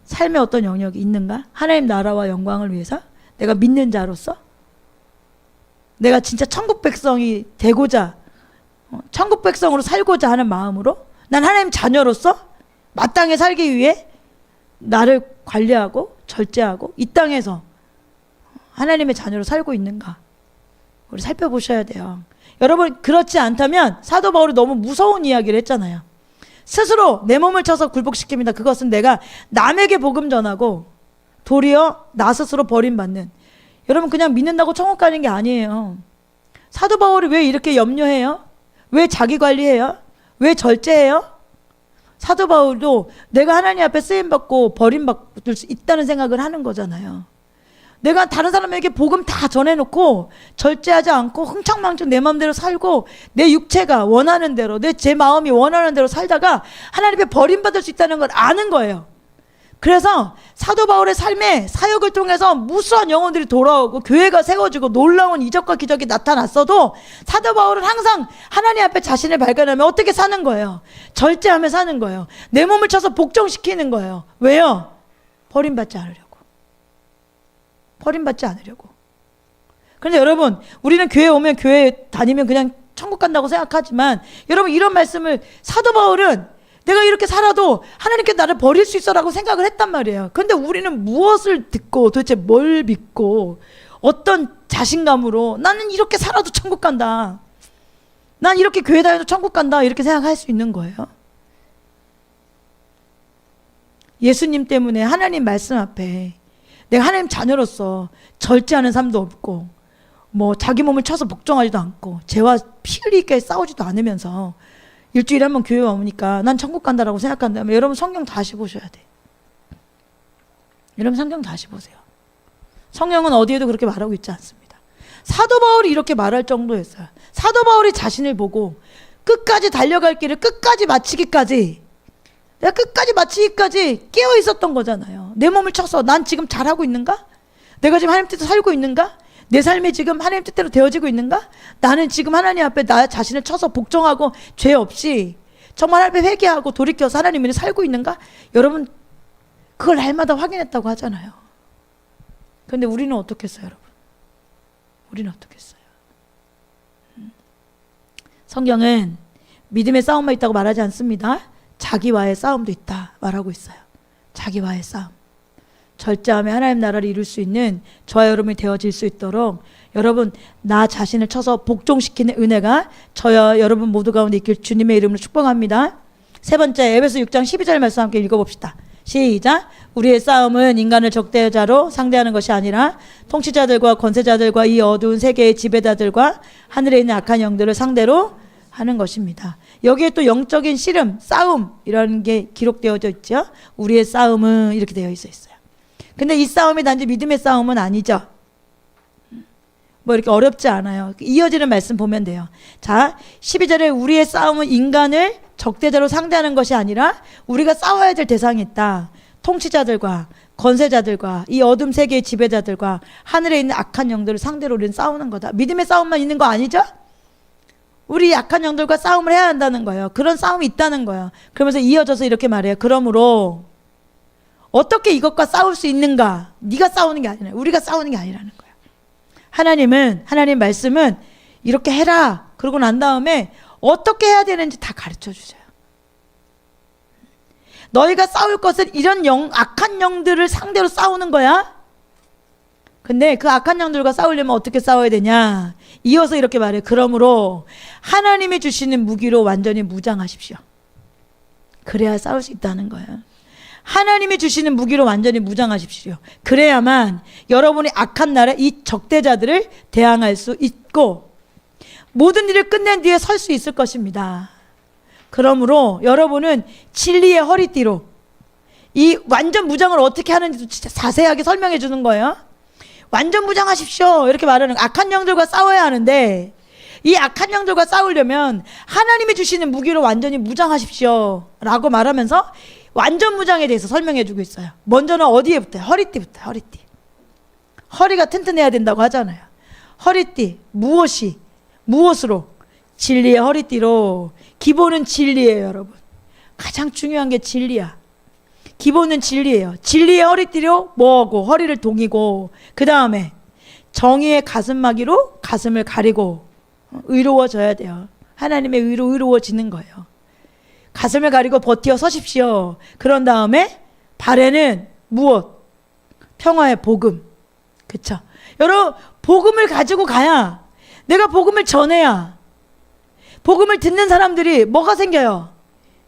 삶의 어떤 영역이 있는가? 하나님 나라와 영광을 위해서 내가 믿는 자로서 내가 진짜 천국 백성이 되고자, 천국 백성으로 살고자 하는 마음으로 난 하나님 자녀로서 마땅히 살기 위해 나를 관리하고 절제하고 이 땅에서 하나님의 자녀로 살고 있는가? 우리 살펴보셔야 돼요. 여러분 그렇지 않다면, 사도 바울이 너무 무서운 이야기를 했잖아요. 스스로 내 몸을 쳐서 굴복시킵니다. 그것은 내가 남에게 복음 전하고 도리어 나 스스로 버림받는. 여러분 그냥 믿는다고 천국 가는 게 아니에요. 사도 바울이 왜 이렇게 염려해요? 왜 자기 관리해요? 왜 절제해요? 사도 바울도 내가 하나님 앞에 쓰임받고 버림받을 수 있다는 생각을 하는 거잖아요. 내가 다른 사람에게 복음 다 전해놓고 절제하지 않고 흥청망청 내 마음대로 살고 내 육체가 원하는 대로, 제 마음이 원하는 대로 살다가 하나님 앞에 버림받을 수 있다는 걸 아는 거예요. 그래서 사도 바울의 삶의 사역을 통해서 무수한 영혼들이 돌아오고 교회가 세워지고 놀라운 이적과 기적이 나타났어도 사도 바울은 항상 하나님 앞에 자신을 발견하면 어떻게 사는 거예요? 절제하며 사는 거예요. 내 몸을 쳐서 복종시키는 거예요. 왜요? 버림받지 않으려고. 그런데 여러분, 우리는 교회 오면, 교회 다니면 그냥 천국 간다고 생각하지만, 여러분 이런 말씀을 사도 바울은 내가 이렇게 살아도 하나님께 나를 버릴 수 있어라고 생각을 했단 말이에요. 그런데 우리는 무엇을 듣고 도대체 뭘 믿고 어떤 자신감으로 나는 이렇게 살아도 천국 간다, 난 이렇게 교회 다녀도 천국 간다, 이렇게 생각할 수 있는 거예요? 예수님 때문에 하나님 말씀 앞에 내가 하나님 자녀로서 절제하는 삶도 없고 뭐 자기 몸을 쳐서 복종하지도 않고 죄와 피 흘리게 싸우지도 않으면서 일주일에 한 번 교회 오니까 난 천국 간다라고 생각한다면 여러분 성경 다시 보셔야 돼. 여러분 성경 다시 보세요. 성경은 어디에도 그렇게 말하고 있지 않습니다. 사도 바울이 이렇게 말할 정도였어요. 사도 바울이 자신을 보고 끝까지 달려갈 길을 끝까지 마치기까지, 내가 끝까지 마치기까지 깨어 있었던 거잖아요. 내 몸을 쳐서 난 지금 잘하고 있는가? 내가 지금 하나님 뜻대로 살고 있는가? 내 삶이 지금 하나님 뜻대로 되어지고 있는가? 나는 지금 하나님 앞에 나 자신을 쳐서 복종하고 죄 없이 정말 하나님 앞에 회개하고 돌이켜서 하나님을 살고 있는가? 여러분 그걸 날마다 확인했다고 하잖아요. 그런데 우리는 어떻게 했어요, 여러분? 우리는 어떻게 했어요? 성경은 믿음의 싸움만 있다고 말하지 않습니다. 자기와의 싸움도 있다 말하고 있어요. 자기와의 싸움. 절제하며 하나님 나라를 이룰 수 있는 저와 여러분이 되어질 수 있도록 여러분 나 자신을 쳐서 복종시키는 은혜가 저와 여러분 모두 가운데 있길 주님의 이름으로 축복합니다. 세 번째 에베소 6장 12절 말씀 함께 읽어봅시다. 시작. 우리의 싸움은 인간을 적대자로 상대하는 것이 아니라 통치자들과 권세자들과 이 어두운 세계의 지배자들과 하늘에 있는 악한 영들을 상대로 하는 것입니다. 여기에 또 영적인 씨름, 싸움 이런 게 기록되어져 있죠. 우리의 싸움은 이렇게 되어 있어요. 근데 이 싸움이 단지 믿음의 싸움은 아니죠. 뭐 이렇게 어렵지 않아요. 이어지는 말씀 보면 돼요. 자, 12절에 우리의 싸움은 인간을 적대자로 상대하는 것이 아니라 우리가 싸워야 될 대상이 있다. 통치자들과 권세자들과 이 어둠 세계의 지배자들과 하늘에 있는 악한 영들을 상대로 우리는 싸우는 거다. 믿음의 싸움만 있는 거 아니죠? 우리 악한 영들과 싸움을 해야 한다는 거예요. 그런 싸움이 있다는 거예요. 그러면서 이어져서 이렇게 말해요. 그러므로 어떻게 이것과 싸울 수 있는가? 네가 싸우는 게 아니라 우리가 싸우는 게 아니라는 거예요. 하나님 말씀은 이렇게 해라. 그러고 난 다음에 어떻게 해야 되는지 다 가르쳐 주세요. 너희가 싸울 것은 이런 악한 영들을 상대로 싸우는 거야. 근데 그 악한 영들과 싸우려면 어떻게 싸워야 되냐? 이어서 이렇게 말해요. 그러므로 하나님이 주시는 무기로 완전히 무장하십시오. 그래야 싸울 수 있다는 거예요. 하나님이 주시는 무기로 완전히 무장하십시오. 그래야만 여러분이 악한 나라 이 적대자들을 대항할 수 있고 모든 일을 끝낸 뒤에 설 수 있을 것입니다. 그러므로 여러분은 진리의 허리띠로 이 완전 무장을 어떻게 하는지도 진짜 자세하게 설명해 주는 거예요. 완전 무장하십시오. 이렇게 말하는 악한 영들과 싸워야 하는데 이 악한 영들과 싸우려면 하나님이 주시는 무기로 완전히 무장하십시오 라고 말하면서 완전 무장에 대해서 설명해 주고 있어요. 먼저는 어디에부터? 허리띠부터. 허리띠. 허리가 튼튼해야 된다고 하잖아요. 허리띠. 무엇으로? 진리의 허리띠로. 기본은 진리예요, 여러분. 가장 중요한 게 진리야. 기본은 진리예요. 진리의 허리띠로 뭐하고 허리를 동이고 그 다음에 정의의 가슴막이로 가슴을 가리고 의로워져야 돼요. 하나님의 의로 의로워지는 거예요. 가슴을 가리고 버티어 서십시오. 그런 다음에 발에는 무엇? 평화의 복음. 그쵸? 여러분 복음을 가지고 가야 내가 복음을 전해야 복음을 듣는 사람들이 뭐가 생겨요?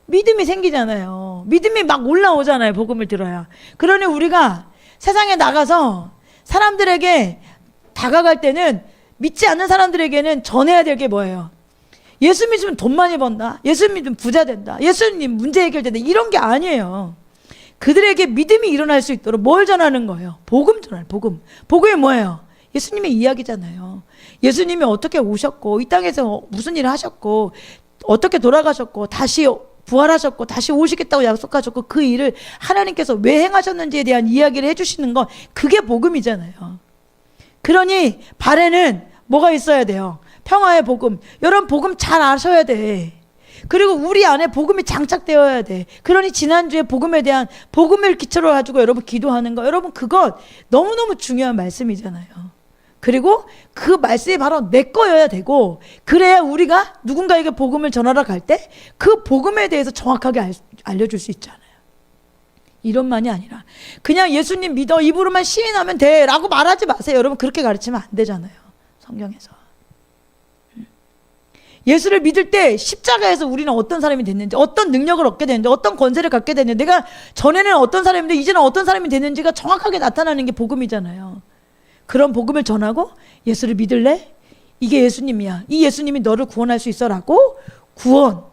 믿음이 생기잖아요. 믿음이 막 올라오잖아요. 복음을 들어야. 그러니 우리가 세상에 나가서 사람들에게 다가갈 때는 믿지 않는 사람들에게는 전해야 될 게 뭐예요? 예수 믿으면 돈 많이 번다. 예수 믿으면 부자 된다. 예수 믿으면 문제 해결된다. 이런 게 아니에요. 그들에게 믿음이 일어날 수 있도록 뭘 전하는 거예요? 복음 전하는 복음. 복음이 뭐예요? 예수님의 이야기잖아요. 예수님이 어떻게 오셨고 이 땅에서 무슨 일을 하셨고 어떻게 돌아가셨고 다시 부활하셨고 다시 오시겠다고 약속하셨고 그 일을 하나님께서 왜 행하셨는지에 대한 이야기를 해주시는 건 그게 복음이잖아요. 그러니 발에는 뭐가 있어야 돼요? 평화의 복음. 여러분 복음 잘 아셔야 돼. 그리고 우리 안에 복음이 장착되어야 돼. 그러니 지난주에 복음에 대한 복음을 기초로 가지고 여러분 기도하는 거 여러분 그건 너무너무 중요한 말씀이잖아요. 그리고 그 말씀이 바로 내 거여야 되고 그래야 우리가 누군가에게 복음을 전하러 갈 때 그 복음에 대해서 정확하게 알려줄 수 있잖아요. 이런만이 아니라 그냥 예수님 믿어 입으로만 시인하면 돼 라고 말하지 마세요. 여러분 그렇게 가르치면 안 되잖아요. 성경에서. 예수를 믿을 때 십자가에서 우리는 어떤 사람이 됐는지, 어떤 능력을 얻게 됐는지, 어떤 권세를 갖게 됐는지, 내가 전에는 어떤 사람인데 이제는 어떤 사람이 됐는지가 정확하게 나타나는 게 복음이잖아요. 그런 복음을 전하고 예수를 믿을래? 이게 예수님이야. 이 예수님이 너를 구원할 수 있어라고 구원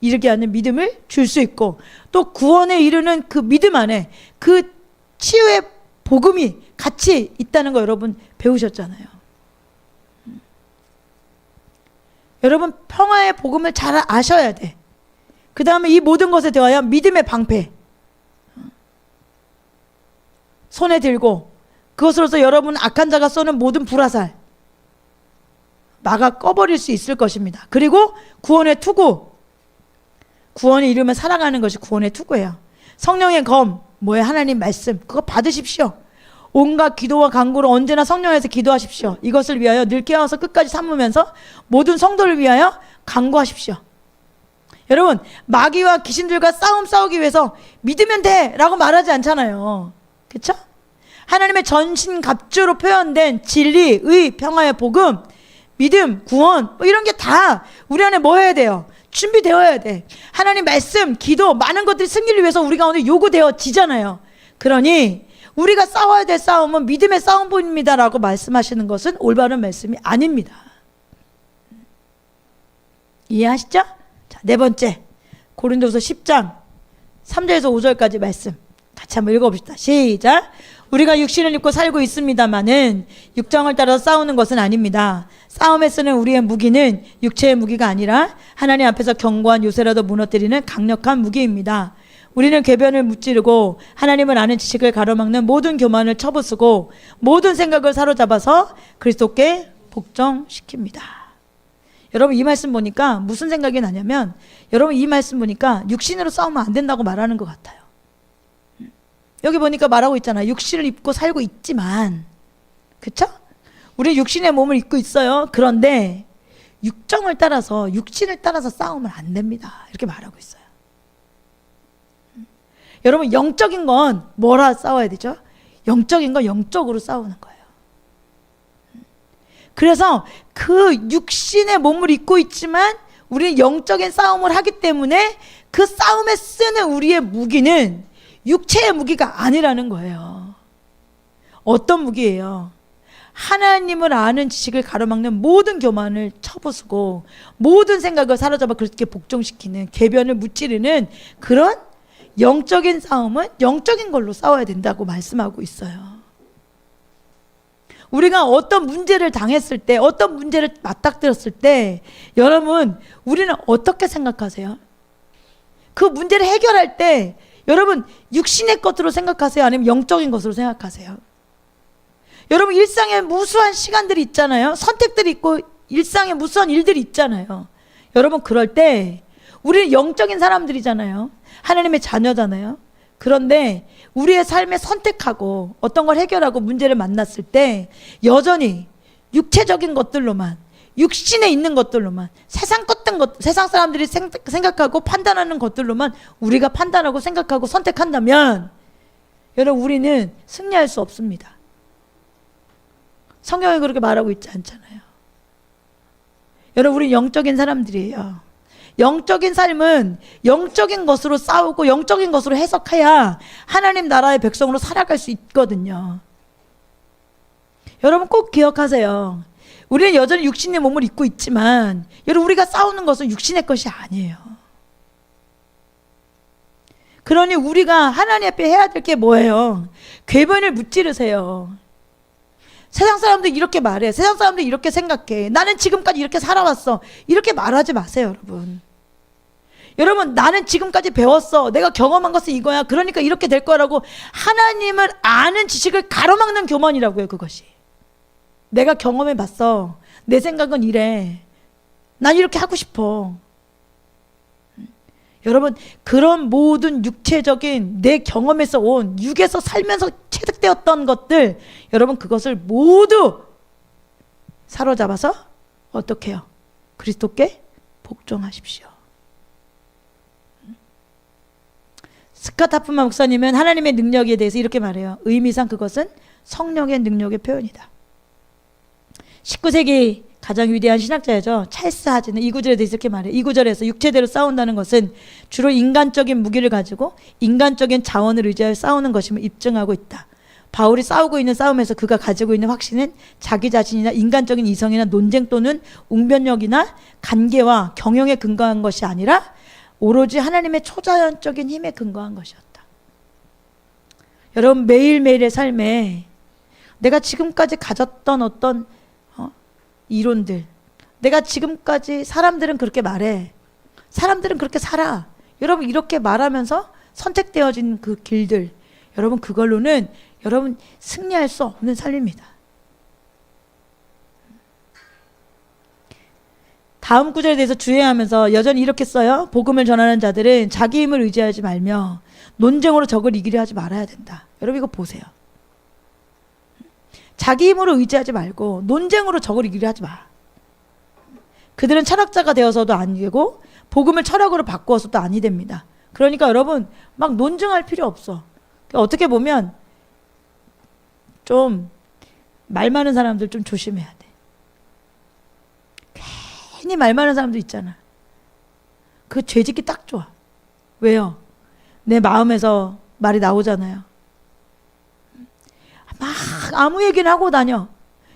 이르게 하는 믿음을 줄 수 있고, 또 구원에 이르는 그 믿음 안에 그 치유의 복음이 같이 있다는 거 여러분 배우셨잖아요. 여러분 평화의 복음을 잘 아셔야 돼. 그 다음에 이 모든 것에 대하여 믿음의 방패 손에 들고, 그것으로서 여러분 악한 자가 쏘는 모든 불화살 막아 꺼버릴 수 있을 것입니다. 그리고 구원의 투구, 구원이 이루면 살아가는 것이 구원의 투구예요. 성령의 검, 뭐예요? 하나님 말씀, 그거 받으십시오. 온갖 기도와 간구로 언제나 성령에서 기도하십시오. 이것을 위하여 늘 깨어서 끝까지 삼으면서 모든 성도를 위하여 간구하십시오. 여러분 마귀와 귀신들과 싸우기 위해서 믿으면 돼 라고 말하지 않잖아요. 그렇죠? 하나님의 전신갑주로 표현된 진리, 의, 평화의 복음, 믿음, 구원 뭐 이런 게 다 우리 안에 뭐 해야 돼요? 준비되어야 돼. 하나님 말씀, 기도, 많은 것들이 승리를 위해서 우리가 오늘 요구되어지잖아요. 그러니 우리가 싸워야 될 싸움은 믿음의 싸움뿐입니다 라고 말씀하시는 것은 올바른 말씀이 아닙니다. 이해하시죠? 자, 네 번째, 고린도서 10장 3절에서 5절까지 말씀 같이 한번 읽어봅시다. 시작. 우리가 육신을 입고 살고 있습니다마는 육정을 따라 싸우는 것은 아닙니다. 싸움에 쓰는 우리의 무기는 육체의 무기가 아니라 하나님 앞에서 견고한 요새라도 무너뜨리는 강력한 무기입니다. 우리는 궤변을 무찌르고 하나님을 아는 지식을 가로막는 모든 교만을 쳐부수고 모든 생각을 사로잡아서 그리스도께 복종시킵니다. 여러분 이 말씀 보니까 무슨 생각이 나냐면, 여러분 이 말씀 보니까 육신으로 싸우면 안 된다고 말하는 것 같아요. 여기 보니까 말하고 있잖아요. 육신을 입고 살고 있지만, 그쵸? 우리 육신의 몸을 입고 있어요. 그런데 육정을 따라서, 육신을 따라서 싸우면 안 됩니다. 이렇게 말하고 있어요. 여러분 영적인 건 뭐라 싸워야 되죠? 영적인 건 영적으로 싸우는 거예요. 그래서 그 육신의 몸을 입고 있지만 우리는 영적인 싸움을 하기 때문에 그 싸움에 쓰는 우리의 무기는 육체의 무기가 아니라는 거예요. 어떤 무기예요? 하나님을 아는 지식을 가로막는 모든 교만을 쳐부수고 모든 생각을 사로잡아 그렇게 복종시키는, 궤변을 무찌르는 그런 영적인 싸움은 영적인 걸로 싸워야 된다고 말씀하고 있어요. 우리가 어떤 문제를 당했을 때, 어떤 문제를 맞닥뜨렸을 때 여러분 우리는 어떻게 생각하세요? 그 문제를 해결할 때 여러분 육신의 것으로 생각하세요? 아니면 영적인 것으로 생각하세요? 여러분 일상에 무수한 시간들이 있잖아요. 선택들이 있고 일상에 무수한 일들이 있잖아요. 여러분 그럴 때 우리는 영적인 사람들이잖아요. 하나님의 자녀잖아요. 그런데 우리의 삶에 선택하고 어떤 걸 해결하고 문제를 만났을 때 여전히 육체적인 것들로만, 육신에 있는 것들로만, 세상 사람들이 생각하고 판단하는 것들로만 우리가 판단하고 생각하고 선택한다면 여러분 우리는 승리할 수 없습니다. 성경이 그렇게 말하고 있지 않잖아요. 여러분 우리 영적인 사람들이에요. 영적인 삶은 영적인 것으로 싸우고 영적인 것으로 해석해야 하나님 나라의 백성으로 살아갈 수 있거든요. 여러분 꼭 기억하세요. 우리는 여전히 육신의 몸을 입고 있지만 여러분 우리가 싸우는 것은 육신의 것이 아니에요. 그러니 우리가 하나님 앞에 해야 될 게 뭐예요? 궤변을 무찌르세요. 세상 사람들 이렇게 말해. 세상 사람들 이렇게 생각해. 나는 지금까지 이렇게 살아왔어. 이렇게 말하지 마세요, 여러분. 여러분, 나는 지금까지 배웠어. 내가 경험한 것은 이거야. 그러니까 이렇게 될 거라고 하나님을 아는 지식을 가로막는 교만이라고요, 그것이. 내가 경험해 봤어. 내 생각은 이래. 난 이렇게 하고 싶어. 여러분, 그런 모든 육체적인 내 경험에서 온, 육에서 살면서 체득되었던 것들, 여러분 그것을 모두 사로잡아서 어떻게 해요? 그리스도께 복종하십시오. 스캇 하프만 목사님은 하나님의 능력에 대해서 이렇게 말해요. 의미상 그것은 성령의 능력의 표현이다. 19세기 가장 위대한 신학자죠. 찰스 하지는 이 구절에 대해서 이렇게 말해요. 이 구절에서 육체대로 싸운다는 것은 주로 인간적인 무기를 가지고 인간적인 자원을 의지하여 싸우는 것임을 입증하고 있다. 바울이 싸우고 있는 싸움에서 그가 가지고 있는 확신은 자기 자신이나 인간적인 이성이나 논쟁 또는 웅변력이나 관계와 경영에 근거한 것이 아니라 오로지 하나님의 초자연적인 힘에 근거한 것이었다. 여러분, 매일매일의 삶에 내가 지금까지 가졌던 어떤 이론들, 내가 지금까지 사람들은 그렇게 말해, 사람들은 그렇게 살아, 여러분 이렇게 말하면서 선택되어진 그 길들, 여러분 그걸로는 여러분 승리할 수 없는 삶입니다. 다음 구절에 대해서 주의하면서 여전히 이렇게 써요. 복음을 전하는 자들은 자기 힘을 의지하지 말며 논쟁으로 적을 이기려 하지 말아야 된다. 여러분 이거 보세요. 자기 힘으로 의지하지 말고 논쟁으로 적을 이기려 하지 마. 그들은 철학자가 되어서도 아니고 복음을 철학으로 바꾸어서도 아니 됩니다. 그러니까 여러분 막 논쟁할 필요 없어. 어떻게 보면 좀 말 많은 사람들 좀 조심해야 돼. 괜히 말 많은 사람들 있잖아. 그 죄짓기 딱 좋아. 왜요? 내 마음에서 말이 나오잖아요. 막 아무 얘기나 하고 다녀.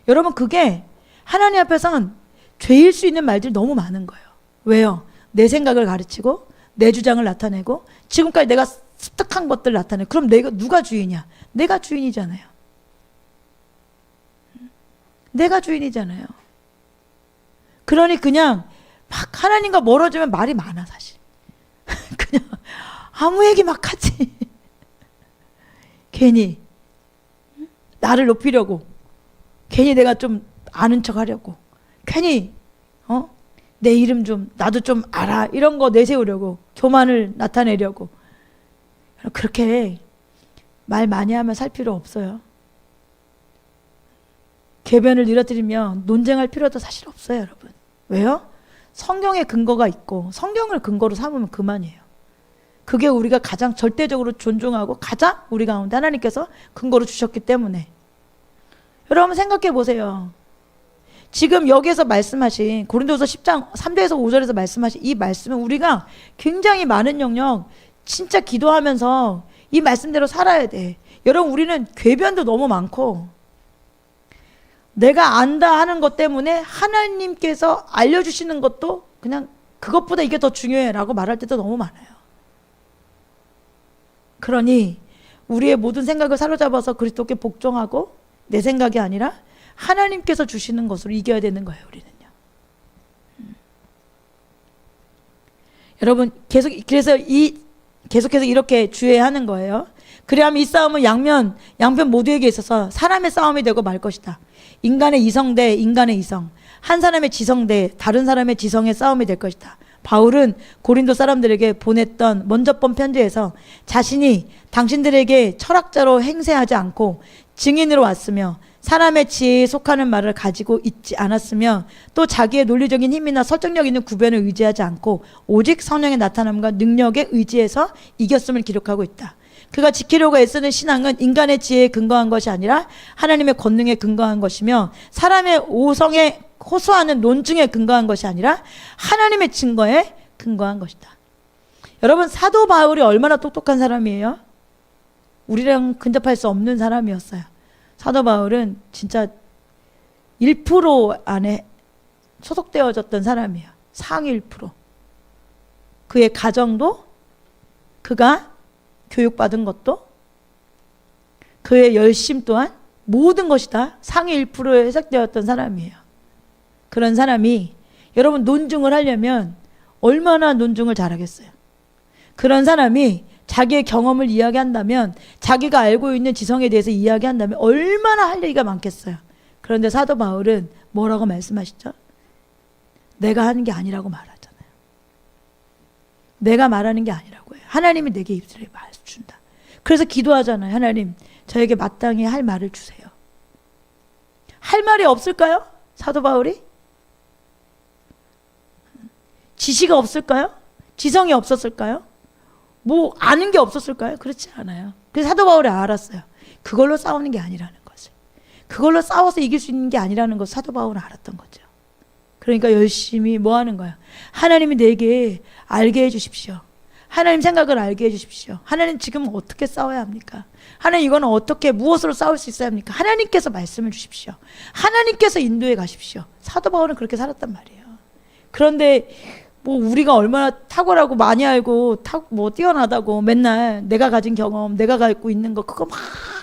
여러분 그게 하나님 앞에선 죄일 수 있는 말들이 너무 많은 거예요. 왜요? 내 생각을 가르치고 내 주장을 나타내고 지금까지 내가 습득한 것들을 나타내. 그럼 내가 누가 주인이야? 내가 주인이잖아요. 내가 주인이잖아요. 그러니 그냥 막 하나님과 멀어지면 말이 많아 사실. 그냥 아무 얘기 막 하지. 괜히 나를 높이려고, 괜히 내가 좀 아는 척 하려고, 괜히 내 이름 좀 나도 좀 알아 이런 거 내세우려고, 교만을 나타내려고. 그렇게 말 많이 하면 살 필요 없어요. 궤변을 늘어뜨리면 논쟁할 필요도 사실 없어요, 여러분. 왜요? 성경에 근거가 있고 성경을 근거로 삼으면 그만이에요. 그게 우리가 가장 절대적으로 존중하고 가장 우리 가운데 하나님께서 근거로 주셨기 때문에. 여러분 생각해 보세요. 지금 여기에서 말씀하신 고린도서 10장 3절에서 5절에서 말씀하신 이 말씀은 우리가 굉장히 많은 영역 진짜 기도하면서 이 말씀대로 살아야 돼. 여러분 우리는 궤변도 너무 많고 내가 안다 하는 것 때문에 하나님께서 알려주시는 것도 그냥 그것보다 이게 더 중요해 라고 말할 때도 너무 많아요. 그러니 우리의 모든 생각을 사로잡아서 그리스도께 복종하고 내 생각이 아니라 하나님께서 주시는 것으로 이겨야 되는 거예요. 우리는요. 여러분 계속해서 이렇게 주의하는 거예요. 그래야만 이 싸움은 양편 모두에게 있어서 사람의 싸움이 되고 말 것이다. 인간의 이성 대 인간의 이성, 한 사람의 지성 대 다른 사람의 지성의 싸움이 될 것이다. 바울은 고린도 사람들에게 보냈던 먼저 본 편지에서 자신이 당신들에게 철학자로 행세하지 않고 증인으로 왔으며 사람의 지혜에 속하는 말을 가지고 있지 않았으며 또 자기의 논리적인 힘이나 설득력 있는 구변을 의지하지 않고 오직 성령의 나타남과 능력에 의지해서 이겼음을 기록하고 있다. 그가 지키려고 애쓰는 신앙은 인간의 지혜에 근거한 것이 아니라 하나님의 권능에 근거한 것이며 사람의 오성에 호소하는 논증에 근거한 것이 아니라 하나님의 증거에 근거한 것이다. 여러분 사도 바울이 얼마나 똑똑한 사람이에요? 우리랑 근접할 수 없는 사람이었어요. 사도 바울은 진짜 1% 안에 소속되어졌던 사람이에요. 상위 1%. 그의 가정도, 그가 교육받은 것도, 그의 열심 또한 모든 것이 다 상위 1%에 해석되었던 사람이에요. 그런 사람이 여러분 논증을 하려면 얼마나 논증을 잘하겠어요. 그런 사람이 자기의 경험을 이야기한다면, 자기가 알고 있는 지성에 대해서 이야기한다면 얼마나 할 얘기가 많겠어요. 그런데 사도 바울은 뭐라고 말씀하시죠? 내가 하는 게 아니라고 말하잖아요. 내가 말하는 게 아니라고 해요. 하나님이 내게 입술에 말 준다. 그래서 기도하잖아요. 하나님 저에게 마땅히 할 말을 주세요. 할 말이 없을까요? 사도 바울이? 지시가 없을까요? 지성이 없었을까요? 뭐 아는 게 없었을까요? 그렇지 않아요. 그래서 사도 바울이 알았어요. 그걸로 싸우는 게 아니라는 것을. 그걸로 싸워서 이길 수 있는 게 아니라는 것을 사도 바울은 알았던 거죠. 그러니까 열심히 뭐 하는 거야? 하나님이 내게 알게 해주십시오. 하나님 생각을 알게 해주십시오. 하나님 지금 어떻게 싸워야 합니까? 하나님 이거는 어떻게 무엇으로 싸울 수 있어야 합니까? 하나님께서 말씀을 주십시오. 하나님께서 인도해 가십시오. 사도 바울은 그렇게 살았단 말이에요. 그런데 뭐 우리가 얼마나 탁월하고 많이 알고 뭐 뛰어나다고 맨날 내가 가진 경험, 내가 갖고 있는 거 그거 막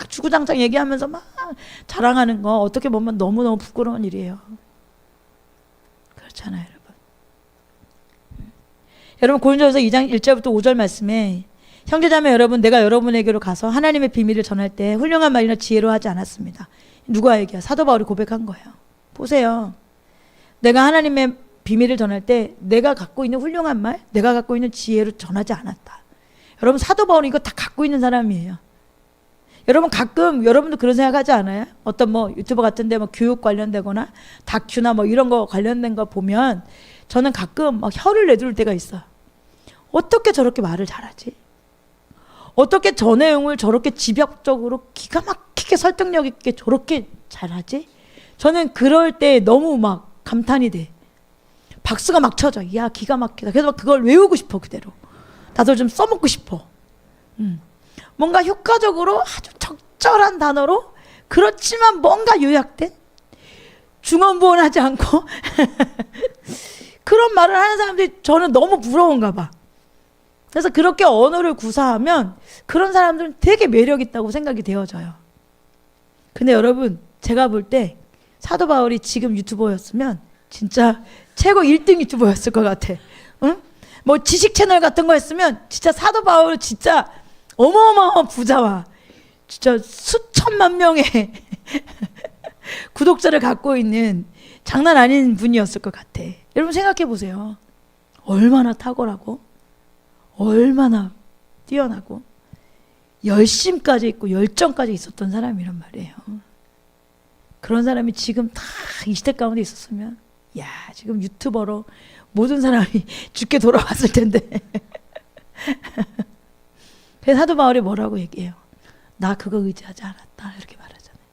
주구장창 얘기하면서 막 자랑하는 거 어떻게 보면 너무너무 부끄러운 일이에요. 그렇잖아요, 여러분. 여러분 고린도전서 2장 1절부터 5절 말씀에 형제자매 여러분, 내가 여러분에게로 가서 하나님의 비밀을 전할 때 훌륭한 말이나 지혜로 하지 않았습니다. 누가 얘기야? 사도 바울이 고백한 거예요. 보세요. 내가 하나님의 비밀을 전할 때 내가 갖고 있는 훌륭한 말, 내가 갖고 있는 지혜로 전하지 않았다. 여러분 사도 바울은 이거 다 갖고 있는 사람이에요. 여러분 가끔 여러분도 그런 생각하지 않아요? 어떤 뭐 유튜버 같은데 뭐 교육 관련되거나 다큐나 뭐 이런 거 관련된 거 보면 저는 가끔 막 혀를 내두를 때가 있어요. 어떻게 저렇게 말을 잘하지? 어떻게 저 내용을 저렇게 집약적으로 기가 막히게 설득력 있게 저렇게 잘하지? 저는 그럴 때 너무 막 감탄이 돼. 박수가 막 쳐져. 야, 기가 막히다. 그래서 막 그걸 외우고 싶어, 그대로. 나도 좀 써먹고 싶어. 뭔가 효과적으로 아주 적절한 단어로 그렇지만 뭔가 요약된 중언부언하지 않고 그런 말을 하는 사람들이 저는 너무 부러운가 봐. 그래서 그렇게 언어를 구사하면 그런 사람들은 되게 매력 있다고 생각이 되어져요. 근데 여러분 제가 볼 때 사도 바울이 지금 유튜버였으면 진짜 최고 1등 유튜버였을 것 같아. 응? 뭐 지식 채널 같은 거 했으면 진짜 사도 바울은 진짜 어마어마한 부자와 진짜 수천만 명의 구독자를 갖고 있는 장난 아닌 분이었을 것 같아. 여러분 생각해 보세요. 얼마나 탁월하고 얼마나 뛰어나고 열심까지 있고 열정까지 있었던 사람이란 말이에요. 그런 사람이 지금 다 이 시대 가운데 있었으면 야 지금 유튜버로 모든 사람이 죽게 돌아왔을 텐데. 그래서 사도 바울이 뭐라고 얘기해요? 나 그거 의지하지 않았다 이렇게 말하잖아요.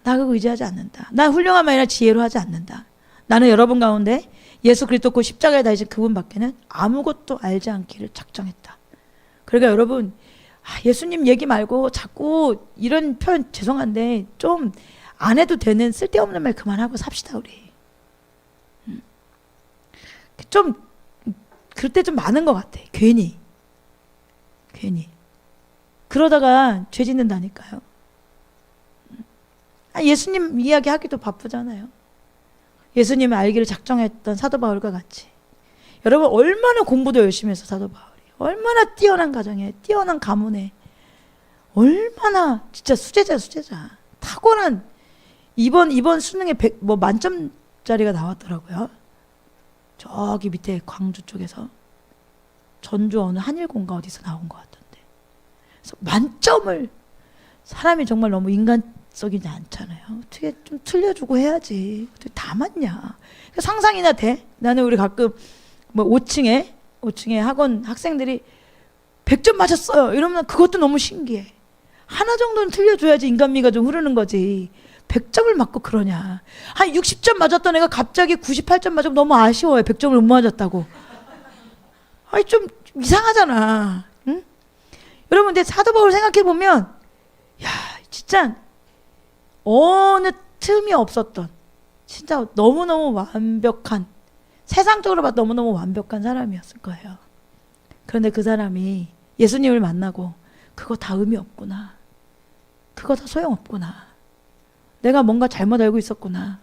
나 그거 의지하지 않는다. 나 훌륭한 말이나 지혜로 하지 않는다. 나는 여러분 가운데 예수 그리스도 그 십자가에 달리신 그분밖에는 아무것도 알지 않기를 작정했다. 그러니까 여러분 예수님 얘기 말고 자꾸 이런 표현 죄송한데 좀 안 해도 되는 쓸데없는 말 그만하고 삽시다 우리. 좀 그럴 때 좀 많은 것 같아. 괜히 그러다가 죄 짓는다니까요. 예수님 이야기하기도 바쁘잖아요. 예수님을 알기를 작정했던 사도 바울과 같이 여러분 얼마나 공부도 열심히 했어. 사도 바울이 얼마나 뛰어난 가정에 뛰어난 가문에 얼마나 진짜 수제자 탁월한 이번 수능에 100, 뭐 만점짜리가 나왔더라고요. 저기 밑에 광주 쪽에서 전주 어느 한일공가 어디서 나온 것 같던데. 그래서 만점을 사람이 정말 너무 인간적이지 않잖아요. 어떻게 좀 틀려주고 해야지. 어떻게 다 맞냐. 상상이나 돼? 나는 우리 가끔 뭐 5층에 학원 학생들이 100점 맞았어요. 이러면 그것도 너무 신기해. 하나 정도는 틀려줘야지 인간미가 좀 흐르는 거지. 100점을 맞고 그러냐. 한 60점 맞았던 애가 갑자기 98점 맞으면 너무 아쉬워요. 100점을 못 맞았다고. 아니 좀 이상하잖아. 응? 여러분 근데 사도 바울 생각해보면 야 진짜 어느 틈이 없었던 진짜 너무너무 완벽한 세상적으로 봐도 너무너무 완벽한 사람이었을 거예요. 그런데 그 사람이 예수님을 만나고 그거 다 의미 없구나. 그거 다 소용없구나. 내가 뭔가 잘못 알고 있었구나.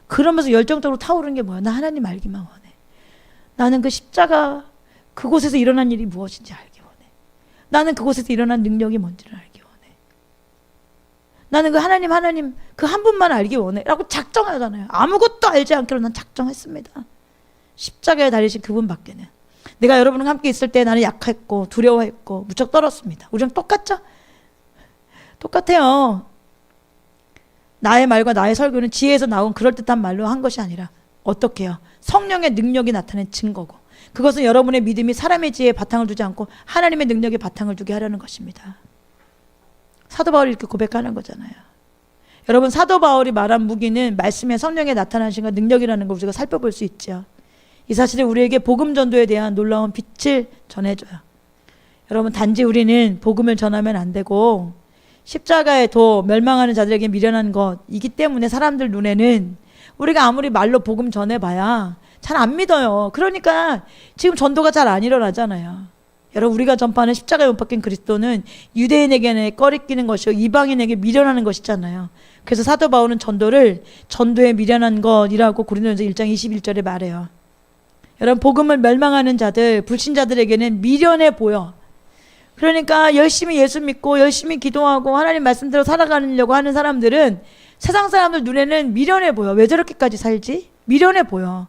그러면서 열정적으로 타오르는 게 뭐야? 나 하나님 알기만 원해. 나는 그 십자가 그곳에서 일어난 일이 무엇인지 알기 원해. 나는 그곳에서 일어난 능력이 뭔지를 알기 원해. 나는 그 하나님 그 한 분만 알기 원해 라고 작정하잖아요. 아무것도 알지 않기로 난 작정했습니다. 십자가에 달리신 그분밖에는. 내가 여러분과 함께 있을 때 나는 약했고 두려워했고 무척 떨었습니다. 우리랑 똑같죠? 똑같아요. 나의 말과 나의 설교는 지혜에서 나온 그럴듯한 말로 한 것이 아니라 어떻게 해요? 성령의 능력이 나타낸 증거고 그것은 여러분의 믿음이 사람의 지혜에 바탕을 두지 않고 하나님의 능력에 바탕을 두게 하려는 것입니다. 사도 바울이 이렇게 고백하는 거잖아요. 여러분 사도 바울이 말한 무기는 말씀의 성령에 나타나신 능력이라는 걸 우리가 살펴볼 수 있죠. 이 사실이 우리에게 복음 전도에 대한 놀라운 빛을 전해줘요. 여러분 단지 우리는 복음을 전하면 안 되고 십자가에 도 멸망하는 자들에게 미련한 것이기 때문에 사람들 눈에는 우리가 아무리 말로 복음 전해봐야 잘 안 믿어요. 그러니까 지금 전도가 잘 안 일어나잖아요. 여러분 우리가 전파하는 십자가에 못 박힌 그리스도는 유대인에게는 꺼리끼는 것이고 이방인에게 미련하는 것이잖아요. 그래서 사도 바울은 전도를 전도에 미련한 것이라고 고린도전서 1장 21절에 말해요. 여러분 복음을 멸망하는 자들, 불신자들에게는 미련해 보여. 그러니까 열심히 예수 믿고 열심히 기도하고 하나님 말씀대로 살아가려고 하는 사람들은 세상 사람들 눈에는 미련해 보여. 왜 저렇게까지 살지? 미련해 보여.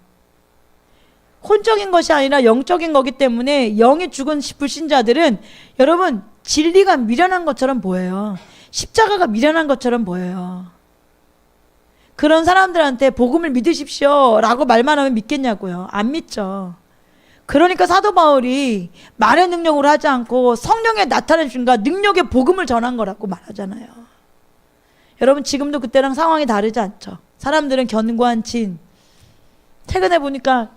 혼적인 것이 아니라 영적인 거기 때문에 영이 죽은 불신자들은 여러분 진리가 미련한 것처럼 보여요. 십자가가 미련한 것처럼 보여요. 그런 사람들한테 복음을 믿으십시오 라고 말만 하면 믿겠냐고요. 안 믿죠. 그러니까 사도 바울이 말의 능력으로 하지 않고 성령의 나타내심과 능력의 복음을 전한 거라고 말하잖아요. 여러분 지금도 그때랑 상황이 다르지 않죠. 사람들은 견고한 진. 최근에 보니까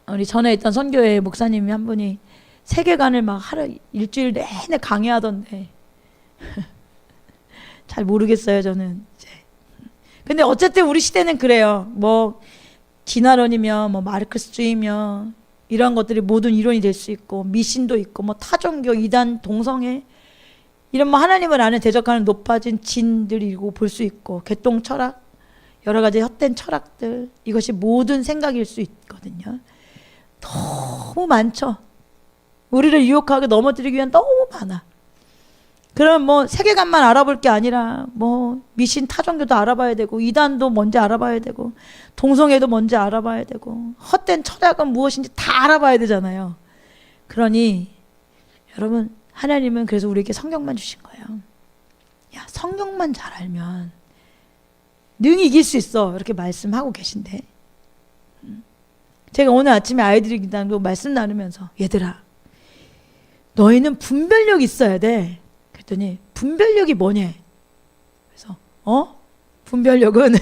우리 전에 있던 선교회 목사님이 한 분이 세계관을 막 하루 일주일 내내 강의하던데 잘 모르겠어요 저는 이제. 근데 어쨌든 우리 시대는 그래요. 뭐 진화론이며 뭐 마르크스주의며 이런 것들이 모든 이론이 될 수 있고 미신도 있고 뭐 타종교, 이단, 동성애 이런 뭐 하나님을 아는 대적하는 높아진 진들이고 볼 수 있고 개똥 철학 여러 가지 헛된 철학들 이것이 모든 생각일 수 있거든요. 너무 많죠. 우리를 유혹하게 넘어뜨리기 위한 너무 많아. 그럼 뭐 세계관만 알아볼 게 아니라 뭐 미신 타종교도 알아봐야 되고 이단도 뭔지 알아봐야 되고 동성애도 뭔지 알아봐야 되고 헛된 철학은 무엇인지 다 알아봐야 되잖아요. 그러니 여러분 하나님은 그래서 우리에게 성경만 주신 거예요. 야 성경만 잘 알면 능히 이길 수 있어 이렇게 말씀하고 계신데 제가 오늘 아침에 아이들이 기다리고 말씀 나누면서 얘들아 너희는 분별력이 있어야 돼. 그랬더니 분별력이 뭐냐? 그래서 분별력은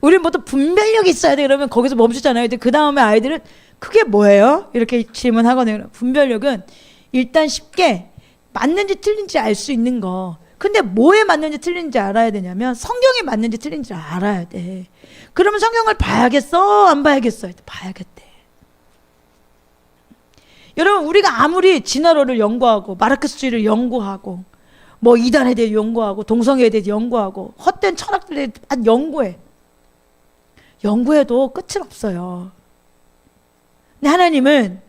우리는 보통 분별력이 있어야 돼 그러면 거기서 멈추잖아요. 근데 그 다음에 아이들은 그게 뭐예요? 이렇게 질문하거든요. 분별력은 일단 쉽게 맞는지 틀린지 알 수 있는 거. 근데 뭐에 맞는지 틀린지 알아야 되냐면 성경에 맞는지 틀린지 알아야 돼. 그러면 성경을 봐야겠어? 안 봐야겠어? 봐야겠대. 여러분 우리가 아무리 진화론을 연구하고 마르크스주의를 연구하고 뭐 이단에 대해 연구하고 동성애에 대해 연구하고 헛된 철학들에 대해 연구해. 연구해도 끝은 없어요. 근데 하나님은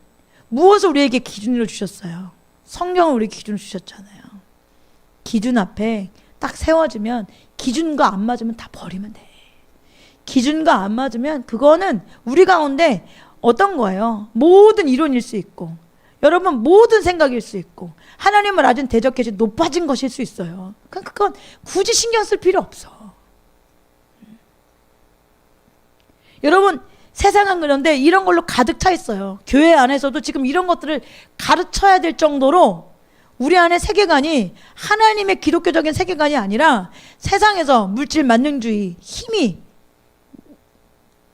무엇을 우리에게 기준으로 주셨어요? 성경을 우리에게 기준으로 주셨잖아요. 기준 앞에 딱 세워지면 기준과 안 맞으면 다 버리면 돼. 기준과 안 맞으면 그거는 우리 가운데 어떤 거예요? 모든 이론일 수 있고 여러분 모든 생각일 수 있고 하나님을 아주 대적해서 높아진 것일 수 있어요. 그건 굳이 신경 쓸 필요 없어. 여러분 세상은 그런데 이런 걸로 가득 차 있어요. 교회 안에서도 지금 이런 것들을 가르쳐야 될 정도로 우리 안에 세계관이 하나님의 기독교적인 세계관이 아니라 세상에서 물질 만능주의 힘이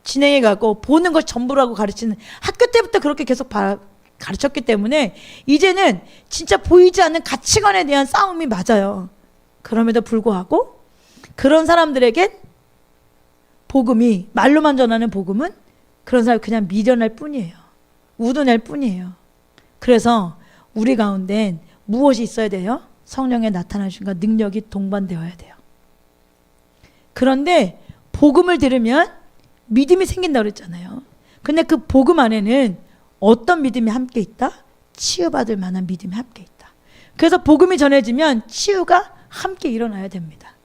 진행해가고 보는 것이 전부라고 가르치는 학교 때부터 그렇게 계속 가르쳤기 때문에 이제는 진짜 보이지 않는 가치관에 대한 싸움이 맞아요. 그럼에도 불구하고 그런 사람들에겐 복음이 말로만 전하는 복음은 그런 사람이 그냥 미련할 뿐이에요. 우둔할 뿐이에요. 그래서 우리 가운데는 무엇이 있어야 돼요? 성령의 나타나심과 능력이 동반되어야 돼요. 그런데 복음을 들으면 믿음이 생긴다고 그랬잖아요. 근데 그 복음 안에는 어떤 믿음이 함께 있다? 치유받을 만한 믿음이 함께 있다. 그래서 복음이 전해지면 치유가 함께 일어나야 됩니다.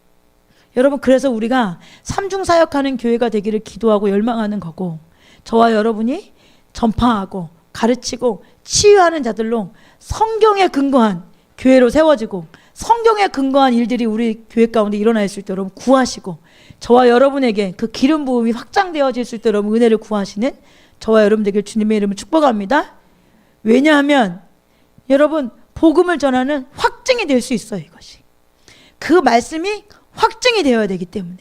여러분 그래서 우리가 삼중사역하는 교회가 되기를 기도하고 열망하는 거고 저와 여러분이 전파하고 가르치고 치유하는 자들로 성경에 근거한 교회로 세워지고 성경에 근거한 일들이 우리 교회 가운데 일어날 수 있도록 여러분 구하시고 저와 여러분에게 그 기름 부음이 확장되어질 수 있도록 여러분 은혜를 구하시는 저와 여러분 되길 주님의 이름으로 축복합니다. 왜냐하면 여러분 복음을 전하는 확증이 될 수 있어요. 이것이 그 말씀이 확증이 되어야 되기 때문에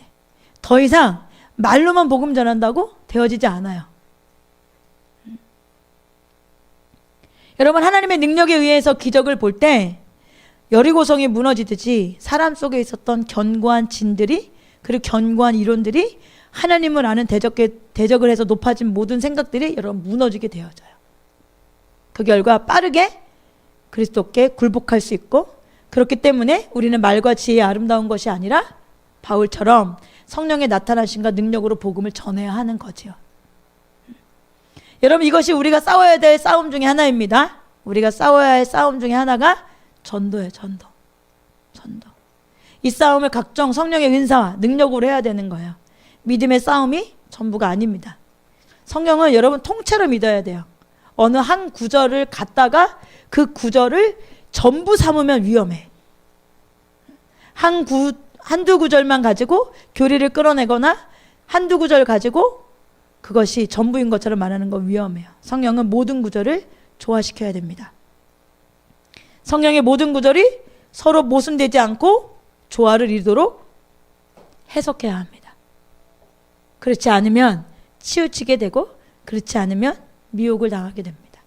더 이상 말로만 복음 전한다고 되어지지 않아요. 여러분, 하나님의 능력에 의해서 기적을 볼 때 여리고성이 무너지듯이 사람 속에 있었던 견고한 진들이, 그리고 견고한 이론들이, 하나님을 아는 대적을 해서 높아진 모든 생각들이 여러분 무너지게 되어져요. 그 결과 빠르게 그리스도께 굴복할 수 있고, 그렇기 때문에 우리는 말과 지혜의 아름다운 것이 아니라 바울처럼 성령의 나타나심과 능력으로 복음을 전해야 하는 거지요. 여러분, 이것이 우리가 싸워야 될 싸움 중에 하나입니다. 우리가 싸워야 할 싸움 중에 하나가 전도예요. 전도. 이 싸움을 각종 성령의 은사와 능력으로 해야 되는 거예요. 믿음의 싸움이 전부가 아닙니다. 성경은 여러분 통째로 믿어야 돼요. 어느 한 구절을 갖다가 그 구절을 전부 삼으면 위험해. 한두 구절만 가지고 교리를 끌어내거나 한두 구절 가지고 그것이 전부인 것처럼 말하는 건 위험해요. 성경은 모든 구절을 조화시켜야 됩니다. 성경의 모든 구절이 서로 모순되지 않고 조화를 이루도록 해석해야 합니다. 그렇지 않으면 치우치게 되고, 그렇지 않으면 미혹을 당하게 됩니다.